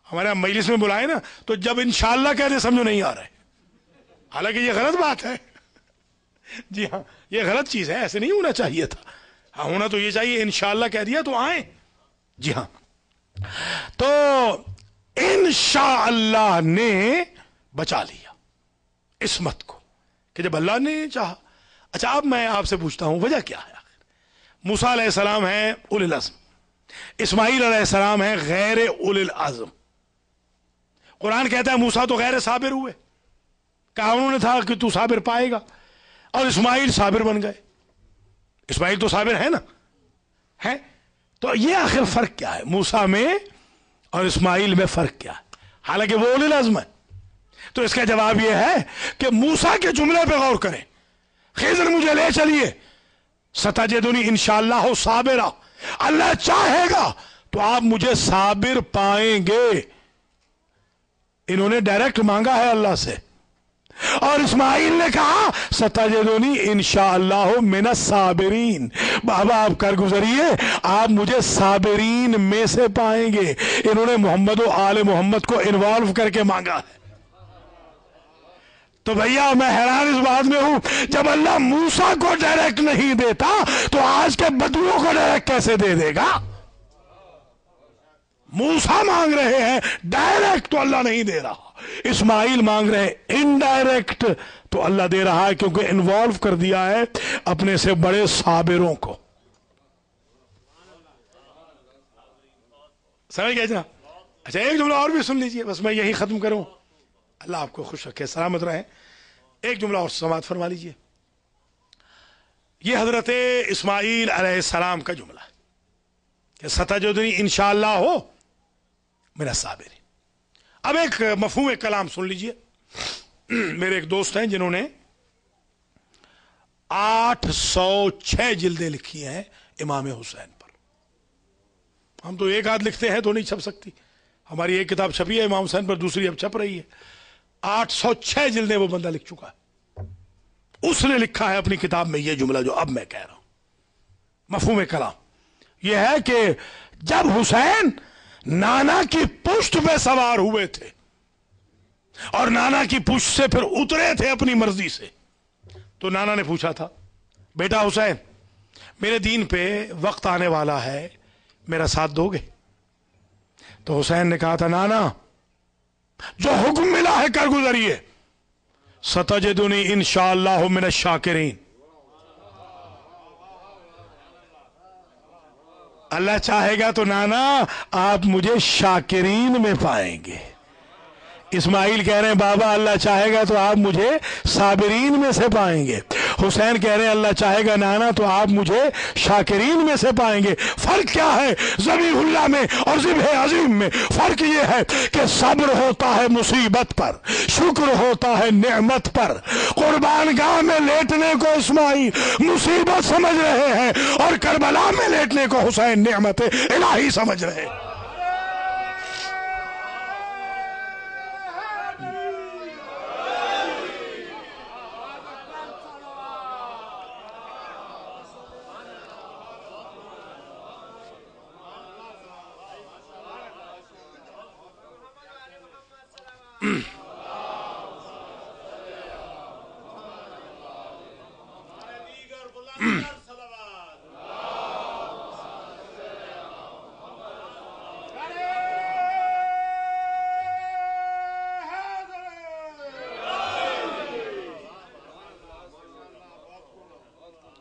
हमारे यहां मजलिस में बुलाए ना तो जब इंशाअल्लाह कहते समझो नहीं आ रहा है, हालांकि ये गलत बात है। जी हाँ, ये गलत चीज है, ऐसे नहीं होना चाहिए था। हाँ, होना तो ये चाहिए इंशाअल्लाह कह दिया तो आए। जी हाँ, तो इंशाअल्लाह ने बचा लिया इसमत को कि जब अल्लाह ने चाहा। अच्छा, अब मैं आपसे पूछता हूं वजह क्या है? मूसा अलैहिस्सलाम है उलिल अज़्म, इस्माईल अलैहिस्सलाम है गैर उलिल अज़्म। कुरान कहता है मूसा तो गैर साबिर हुए, कहा उन्होंने था कि तू साबिर पाएगा, और इस्माईल साबिर बन गए। इस्माईल तो साबिर है ना, है? तो ये आखिर फर्क क्या है मूसा में और इस्माईल में? फर्क क्या है? हालांकि वो उलिल अज़्म है। तो इसका जवाब यह है कि मूसा के जुमले पे गौर करें, खिज़र मुझे ले चलिए, सताजिदुनी इंशाअल्लाह हो साबिरा, अल्लाह चाहेगा तो आप मुझे साबिर पाएंगे। इन्होंने डायरेक्ट मांगा है अल्लाह से, और इस्माईल ने कहा सताजिदुनी इंशाअल्लाह मिनस साबिरीन, बाबा आप कर गुजरिए, आप मुझे साबिरीन में से पाएंगे। इन्होंने मोहम्मद और आले मोहम्मद को इन्वॉल्व करके मांगा है। तो भैया मैं हैरान इस बात में हूं, जब अल्लाह मूसा को डायरेक्ट नहीं देता तो आज के बदुओं को डायरेक्ट कैसे दे देगा? मूसा मांग रहे हैं डायरेक्ट तो अल्लाह नहीं दे रहा, इस्माईल मांग रहे हैं इनडायरेक्ट तो अल्लाह दे रहा है, क्योंकि इन्वॉल्व कर दिया है अपने से बड़े साबिरों को। समझ गए जनाब? अच्छा, एक जुमला और भी सुन लीजिए, बस मैं यही खत्म करूं। अल्लाह आपको खुश रखे, सलामत रहे। एक जुमला और समाप्त फरमा लीजिए। यह हजरत इस्माईल अलैहिस्सलाम का जुमला है कि सताजिदुनी इंशाअल्लाह हो मेरा साबिर। अब एक मफहूम कलाम सुन लीजिए। मेरे एक दोस्त हैं जिन्होंने 806 जिल्दें लिखी हैं इमाम हुसैन पर। हम तो एक आध लिखते हैं तो नहीं छप सकती, हमारी एक किताब छपी है इमाम हुसैन पर, दूसरी अब छप रही है। 806 जिल्दें वो बंदा लिख चुका है। उसने लिखा है अपनी किताब में ये जुमला जो अब मैं कह रहा हूं। मफहूम कलाम यह है कि जब हुसैन नाना की पुश्त पे सवार हुए थे और नाना की पुश्त से फिर उतरे थे अपनी मर्जी से, तो नाना ने पूछा था, बेटा हुसैन मेरे दीन पे वक्त आने वाला है, मेरा साथ दोगे? तो हुसैन ने कहा था, नाना जो हुक्म मिला है कर गुजरिए, सताजिदुनी इंशाअल्लाह मिनश शाकिरीन। अल्लाह चाहेगा तो नाना आप मुझे शाकिरीन में पाएंगे। इस्माईल कह रहे हैं बाबा अल्लाह चाहेगा तो आप मुझे साबिरीन में से पाएंगे। हुसैन कह रहे हैं अल्लाह चाहेगा नाना तो आप मुझे शाकिरीन में से पाएंगे। फर्क क्या है ज़बीहुल्लाह में और ज़िब्ह अज़ीम में? फर्क ये है कि सब्र होता है मुसीबत पर, शुक्र होता है नेमत पर। कुर्बान गाह में लेटने को इस्माईल मुसीबत समझ रहे हैं और करबला में लेटने को हुसैन नेमत इलाही समझ रहे हैं।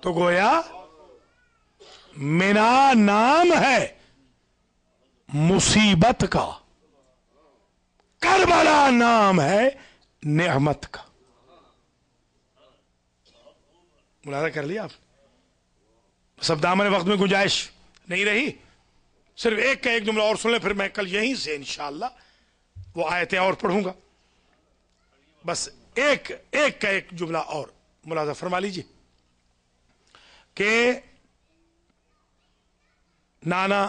تو گویا مینا نام ہے مصیبت کا، کربلا نام ہے نعمت کا. ملاحظہ کر لیا آپ؟ سب دامن وقت میں گنجائش نہیں رہی. صرف ایک کا ایک جملہ اور سن لیں، پھر میں کل یہیں سے انشاءاللہ وہ آیتیں اور پڑھوں گا. بس ایک کا ایک جملہ اور ملاحظہ فرما لیجیے کہ نانا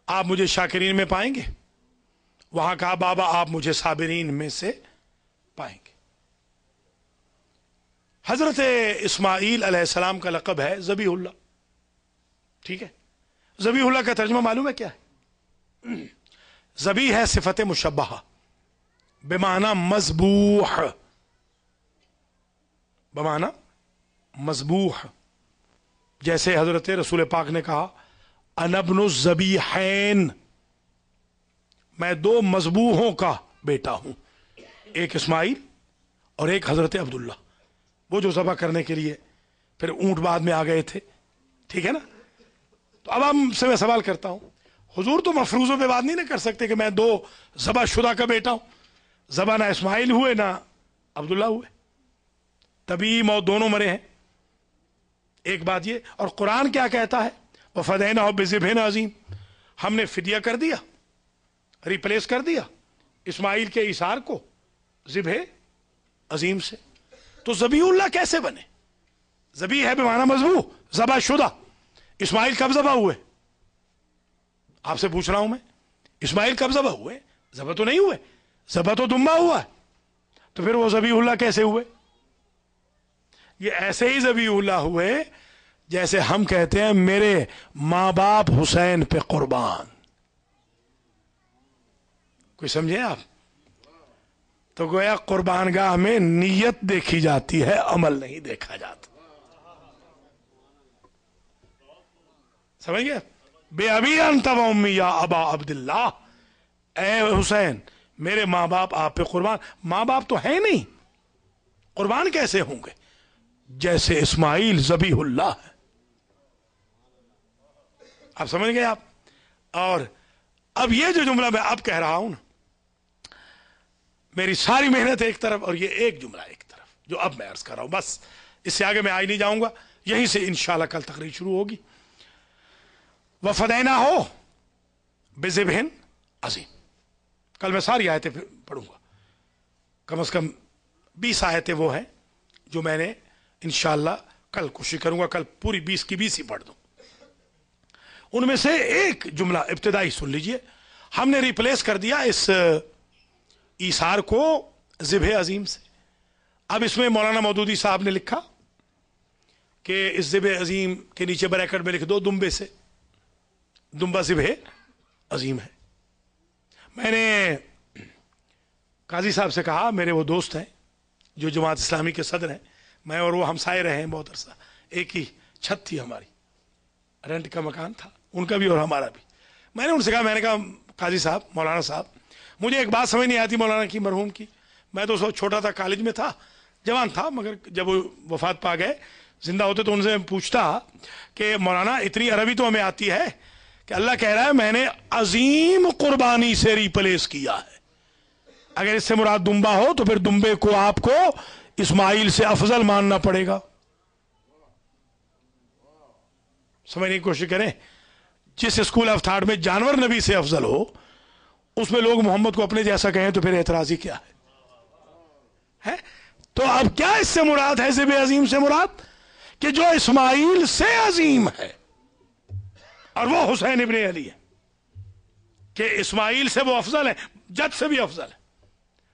آپ مجھے شاکرین میں پائیں گے، وہاں کہا بابا آپ مجھے صابرین میں سے پائیں گے. حضرت اسماعیل علیہ السلام کا لقب ہے ذبیح اللہ. ٹھیک ہے، ذبیح اللہ کا ترجمہ معلوم ہے کیا ہے؟ ذبیح ہے صفت مشبہہ بمعنی مذبوح، بمعنی مذبوح. جیسے حضرت رسول پاک نے کہا انا ابن الذبیحین، میں دو مذبوحوں کا بیٹا ہوں، ایک اسماعیل اور ایک حضرت عبداللہ، وہ جو ذبح کرنے کے لیے پھر اونٹ بعد میں آ گئے تھے. ٹھیک ہے نا؟ تو اب ہم سے میں سوال کرتا ہوں، حضور تو مفروضوں پہ بات نہیں نہ کر سکتے کہ میں دو ذبح شدہ کا بیٹا ہوں. ذبح نہ اسماعیل ہوئے نہ عبداللہ ہوئے، طبی موت دونوں مرے ہیں. ایک بات یہ، اور قرآن کیا کہتا ہے؟ وَفَدَيْنَاهُ بِذِبْحٍ عَظِيمٍ، ہم نے فدیہ کر دیا، ریپلیس کر دیا اسماعیل کے ایثار کو ذبح عظیم سے. تو ذبیح اللہ کیسے بنے؟ ذبیح ہے بمعنی مذبوح، ذبح شدہ. اسماعیل کب ذبح ہوئے؟ آپ سے پوچھ رہا ہوں میں، اسماعیل کب ذبح ہوئے؟ ذبح تو نہیں ہوئے، ذبح تو دمبا ہوا ہے. تو پھر وہ ذبیح اللہ کیسے ہوئے؟ یہ ایسے ہی ذبیح اللہ ہوئے جیسے ہم کہتے ہیں میرے ماں باپ حسین پہ قربان. کوئی سمجھے آپ؟ تو گویا قربان گاہ میں نیت دیکھی جاتی ہے، عمل نہیں دیکھا جاتا. سمجھ گئے؟ بے ابی انت و امی یا ابا عبداللہ، اے حسین میرے ماں باپ آپ پہ قربان. ماں باپ تو ہیں نہیں، قربان کیسے ہوں گے؟ جیسے اسماعیل ذبیح اللہ ہے. آپ سمجھ گئے آپ؟ اور اب یہ جو جملہ میں اب کہہ رہا ہوں نا، میری ساری محنت ایک طرف اور یہ ایک جملہ ایک طرف جو اب میں عرض کر رہا ہوں، بس اس سے آگے میں آئی نہیں جاؤں گا. یہیں سے انشاءاللہ کل تقریر شروع ہوگی. وَفَدَيْنَاهُ بِذِبْحٍ عَظِيمٍ. کل میں ساری آیتیں پڑھوں گا، کم از کم 20 آیتیں وہ ہیں جو میں نے انشاءاللہ کل کوشش کروں گا کل پوری 20 کی 20 ہی پڑھ دوں. ان میں سے ایک جملہ ابتدائی سن لیجئے. ہم نے ریپلیس کر دیا اس ایثار کو ذبح عظیم سے. اب اس میں مولانا مودودی صاحب نے لکھا کہ اس ذبح عظیم کے نیچے بریکٹ میں لکھ دو دمبے سے، دمبا ذبح عظیم ہے. میں نے قاضی صاحب سے کہا، میرے وہ دوست ہیں جو جماعت اسلامی کے صدر ہیں، میں اور وہ ہمسائے رہے ہیں بہت عرصہ، ایک ہی چھت تھی ہماری، رینٹ کا مکان تھا ان کا بھی اور ہمارا بھی. میں نے ان سے کہا، میں نے کہا قاضی صاحب، مولانا صاحب، مجھے ایک بات سمجھ نہیں آتی مولانا کی، مرحوم کی. میں تو اس وقت چھوٹا تھا، کالج میں تھا، جوان تھا، مگر جب وہ وفات پا گئے، زندہ ہوتے تو ان سے پوچھتا کہ مولانا اتنی عربی تو ہمیں آتی ہے کہ اللہ کہہ رہا ہے میں نے عظیم قربانی سے ریپلیس کیا ہے، اگر اس سے مراد دمبا ہو تو پھر دمبے کو آپ کو اسماعیل سے افضل ماننا پڑے گا. سمجھنے کی کوشش کریں. جس اسکول آف تھاٹ میں جانور نبی سے افضل ہو، اس میں لوگ محمد کو اپنے جیسا کہیں تو پھر اعتراضی کیا ہے؟ تو اب کیا اس سے مراد ہے؟ ذبح عظیم سے مراد کہ جو اسماعیل سے عظیم ہے، اور وہ حسین ابن علی ہے، کہ اسماعیل سے وہ افضل ہے، جد سے بھی افضل ہے.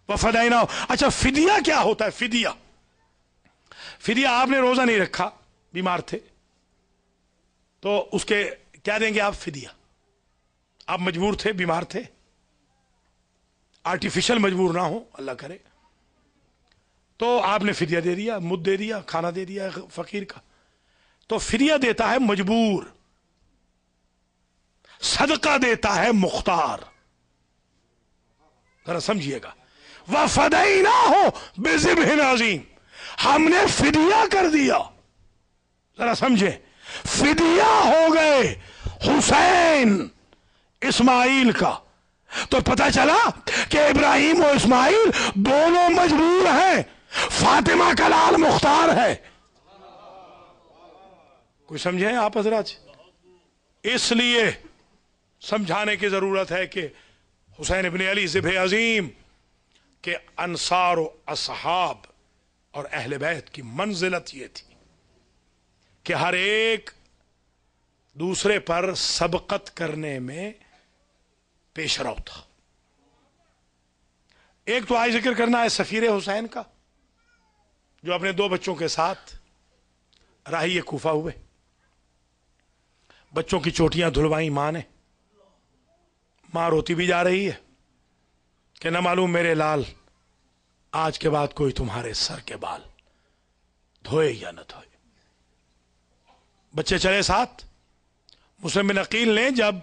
وَفَدَيْنَاهُ. اچھا فدیہ کیا ہوتا ہے؟ فدیہ، فدیہ آپ نے روزہ نہیں رکھا، بیمار تھے، تو اس کے کیا دیں گے آپ؟ فدیہ. آپ مجبور تھے، بیمار تھے، آرٹیفیشل مجبور نہ ہو اللہ کرے، تو آپ نے فدیہ دے دیا، مد دے دیا، کھانا دے دیا فقیر کا. تو فدیہ دیتا ہے مجبور، صدقہ دیتا ہے مختار. ذرا سمجھیے گا. وَفَدَيْنَاهُ بِذِبْحٍ عَظِيمٍ، ہم نے فدیہ کر دیا जरा समझे, फिदिया हो गए हुसैन इस्माइल का। तो पता चला कि इब्राहिम और इस्माइल दोनों मजबूर हैं, फातिमा का लाल मुख्तार है। कोई समझे आप हजरात? इसलिए समझाने की जरूरत है कि हुसैन इब्न अली ज़िब्ह अजीम के अंसार और असहाब और अहले बैत की मंजिलत ये थी कि हर एक दूसरे पर सबकत करने में पेशरव था। एक तो आज जिक्र करना है सफीर हुसैन का, जो अपने 2 बच्चों के साथ राही कूफा हुए। बच्चों की चोटियां धुलवाई मां ने। मां रोती भी जा रही है कि न मालूम मेरे लाल आज के बाद कोई तुम्हारे सर के बाल धोए या न धोए। बच्चे चले साथ। मुस्लिम बिन अकील ने जब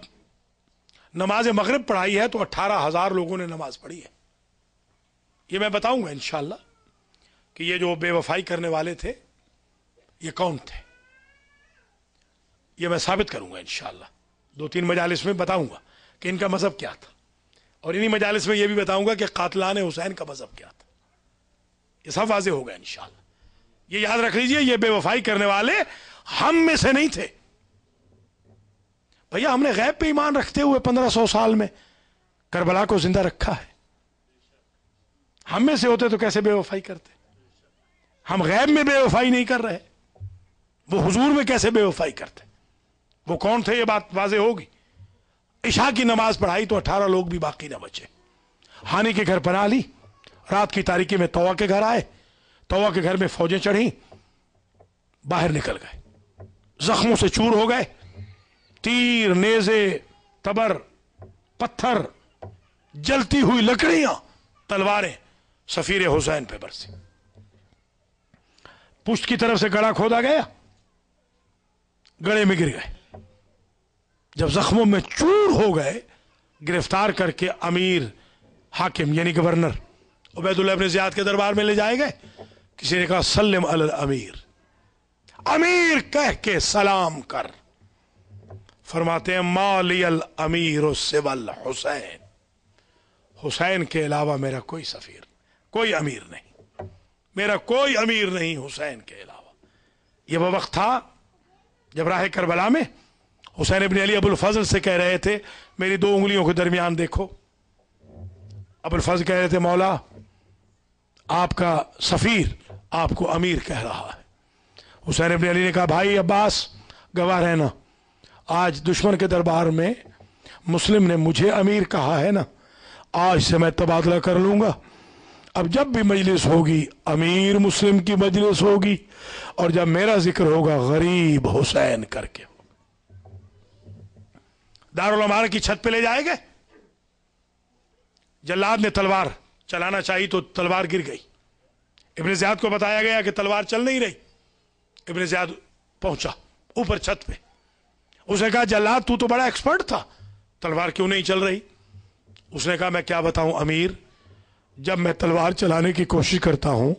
नमाज मगरिब पढ़ाई है तो 18,000 लोगों ने नमाज पढ़ी है। ये मैं बताऊंगा इंशाअल्लाह कि ये जो बेवफाई करने वाले थे ये कौन थे, ये मैं साबित करूंगा इंशाअल्लाह। 2-3 मजालिस में बताऊंगा कि इनका मजहब क्या था, और इन्हीं मजालिस में यह भी बताऊंगा कि कातलान हुसैन का मजहब क्या था। ये सब वाज़ेह होगा इंशाअल्लाह। ये याद रख लीजिए, ये बेवफाई करने वाले हम में से नहीं थे। भैया हमने गैब पे ईमान रखते हुए 1500 साल में करबला को जिंदा रखा है। हम में से होते तो कैसे बेवफाई करते? हम गैब में बेवफाई नहीं कर रहे, वो हुजूर में कैसे बेवफाई करते? वो कौन थे ये बात वाज़ेह होगी। इशा की नमाज पढ़ाई तो 18 लोग भी बाकी ना बचे। हानि के घर पनाह ली, रात की तारीकी में तौवा के घर आए। तौवा के घर में फौजें चढ़ी, बाहर निकल गए, जख्मों से चूर हो गए। तीर, नेज़े, तबर, पत्थर, जलती हुई लकड़ियां, तलवारें सफीर हुसैन पे बरसी। पुष्ट की तरफ से गड़ा खोदा गया, गड़े में गिर गए। जब जख्मों में चूर हो गए, गिरफ्तार करके अमीर हाकिम यानी गवर्नर उबैदुल्लाह इब्न ज़ियाद के दरबार में ले जाए गए। किसी ने कहा सल्लिम अल अमीर, अमीर कह के सलाम कर। फरमाते हैं मालियल अमीर सिवल हुसैन, हुसैन के अलावा मेरा कोई सफीर, कोई अमीर नहीं, मेरा कोई अमीर नहीं हुसैन के अलावा। यह वो वक्त था जब राह करबला में हुसैन इब्न अली अबुल फजल से कह रहे थे मेरी 2 उंगलियों के दरमियान देखो। अबुल फजल कह रहे थे मौला आपका सफीर आपको अमीर कह रहा है। हुसैन इब्न अली ने कहा भाई अब्बास गवाह रहना, आज दुश्मन के दरबार में मुस्लिम ने मुझे अमीर कहा है ना, आज से मैं तबादला कर लूंगा। अब जब भी मजलिस होगी अमीर मुस्लिम की मजलिस होगी, और जब मेरा जिक्र होगा गरीब हुसैन करके। दारुल अमारा की छत पे ले जाए गए। जल्लाद ने तलवार चलाना चाहिए तो तलवार गिर गई। इब्न ज़ियाद को बताया गया कि तलवार चल नहीं रही। इब्न ज़ियाद पहुंचा ऊपर छत पे। उसने कहा जल्लाद तू तो बड़ा एक्सपर्ट था, तलवार क्यों नहीं चल रही? उसने कहा मैं क्या बताऊं अमीर, जब मैं तलवार चलाने की कोशिश करता हूं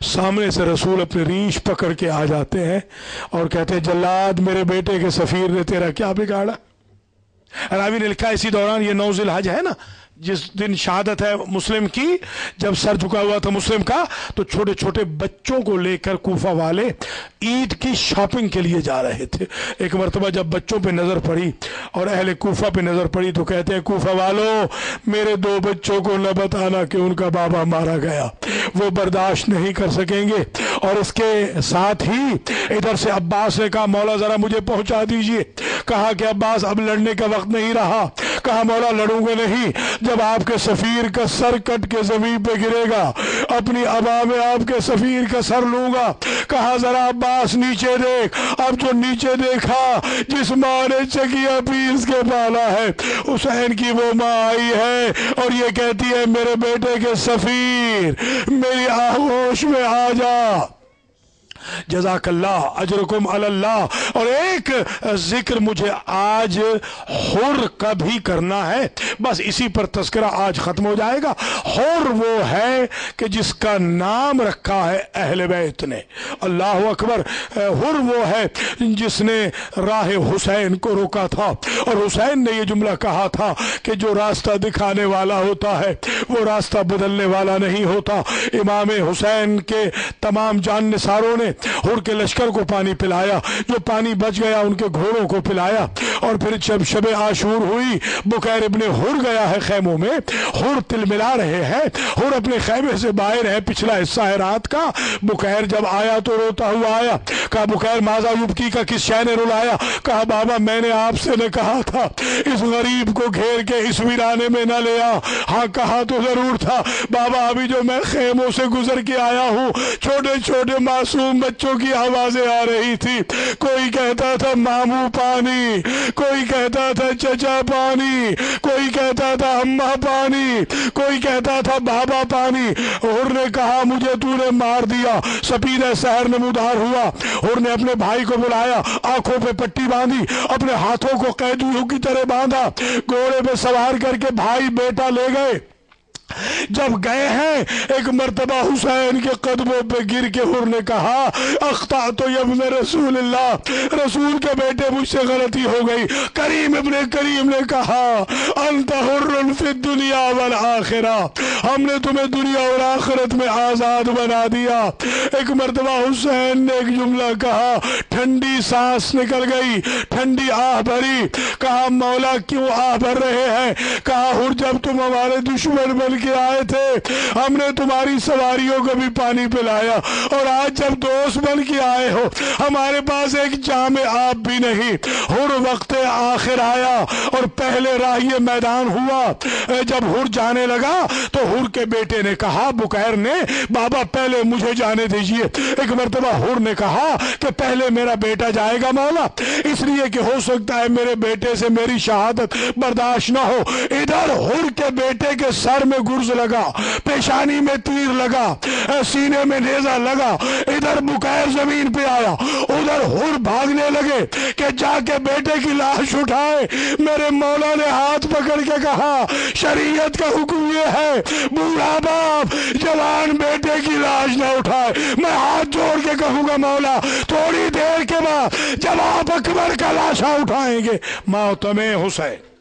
सामने से रसूल अपनी रीछ पकड़ के आ जाते हैं और कहते हैं जल्लाद मेरे बेटे के सफीर ने तेरा क्या बिगाड़ा। रावी ने लिखा इसी दौरान, ये 9 ज़िलहज है ना जिस दिन शहादत है मुस्लिम की, जब सर झुका हुआ था मुस्लिम का, तो छोटे छोटे बच्चों को लेकर कूफा वाले ईद की शॉपिंग के लिए जा रहे थे। एक मरतबा जब बच्चों पे नजर पड़ी और अहले कूफा पे नजर पड़ी तो कहते हैं कूफा वालों मेरे 2 बच्चों को न बताना कि उनका बाबा मारा गया, वो बर्दाश्त नहीं कर सकेंगे। और इसके साथ ही इधर से अब्बास ने कहा मौला जरा मुझे पहुंचा दीजिए। कहा कि अब्बास अब लड़ने का वक्त नहीं रहा। कहा मौला लड़ूंगा नहीं, जब आपके सफीर का सर कट के जमीन पे गिरेगा अपनी अबा में आपके सफीर का सर लूंगा। कहा जरा अब्बास नीचे देख। अब जो नीचे देखा, जिस माँ ने चकिया पीस के पाला है हुसैन की वो माँ आई है और ये कहती है मेरे बेटे के सफीर मेरी आगोश में आ जा। जज़ाकल्लाह अजरुकुम अल्लाह। और एक जिक्र मुझे आज हुर का भी करना है, बस इसी पर तस्करा आज खत्म हो जाएगा। हुर वो है कि जिसका नाम रखा है अहले बैत ने, अल्लाह अकबर। हुर वो है जिसने राह हुसैन को रोका था, और हुसैन ने ये जुमला कहा था कि जो रास्ता दिखाने वाला होता है वो रास्ता बदलने वाला नहीं होता। इमाम हुसैन के तमाम जाननिसारों ने हुर के लश्कर को पानी पिलाया, जो पानी बच गया उनके घोड़ों को पिलाया। और फिर जब शब आशूर हुई, बुकैर इब्ने हुर गया है खैमों में, हुर तिलमिला रहे हैं, हुर अपने खैमे से बाहर है, पिछला हिस्सा है रात का। बुकैर जब आया तो रोता हुआ आया, कहा बुकैर माजा युबकी का किस शय ने रुलाया? कहा बाबा मैंने आपसे ने कहा था इस गरीब को घेर के इस वीराने में न ले आ। हाँ कहा तो जरूर था बाबा, अभी जो मैं खेमों से गुजर के आया हूँ, छोटे छोटे मासूम बच्चों की आवाजें आ रही थी। कोई कहता था मामू पानी, कोई कहता था चचा पानी, कोई कहता था अम्मा पानी, कोई कहता था बाबा पानी। हुर ने कहा मुझे तूने मार दिया। सपीने सहर नमूदार हुआ। हुर ने अपने भाई को बुलाया, आंखों पे पट्टी बांधी, अपने हाथों को कैदियों की तरह बांधा, घोड़े पे सवार करके भाई बेटा ले गए। जब गए हैं एक मर्तबा हुसैन के कदमों पे गिर के हुर ने कहा अख्ता तो यब्ने रसूलल्लाह, रसूल के बेटे मुझसे गलती हो गई। करीम इब्ने करीम ने कहा अंत हुर्रुन फिद दुनिया वल आखिरा, हमने तुम्हें दुनिया और आखिरत में आजाद बना दिया। एक मर्तबा हुसैन ने एक जुमला कहा, ठंडी सांस निकल गई, ठंडी आह भरी। कहा मौला क्यों आह भर रहे हैं? कहा हुर जब तुम हमारे दुश्मन बन के आए थे हमने तुम्हारी सवारियों को भी पानी पिलाया, और आज जब दोस्त बन के आए हो हमारे पास एक जाम आप भी नहीं। हुर वक्त आखिर आया और पहले राह मैदान हुआ। जब हुर जाने लगा तो हुर के बेटे ने कहा, बुकैर ने, बाबा पहले मुझे जाने दीजिए। एक मर्तबा हुर ने कहा कि पहले मेरा बेटा जाएगा मौला, इसलिए कि हो सकता है मेरे बेटे से मेरी शहादत बर्दाश्त ना हो। इधर हुर के बेटे के सर में गुर्ज लगा, पेशानी में तीर लगा, सीने में नेजा लगा। इधर बुकैर जमीन पे आया, उधर हुर भागने लगे कि जाके बेटे की लाश उठाए। मेरे मौला ने हाथ पकड़ के कहा शरीयत का हुक्म ये है बूढ़ा बाप जवान बेटे की लाश ना उठाए। मैं हाथ जोड़ के कहूंगा मौला थोड़ी देर के बाद जब आप अकबर का लाशा उठाएंगे। मातमे हुसैन।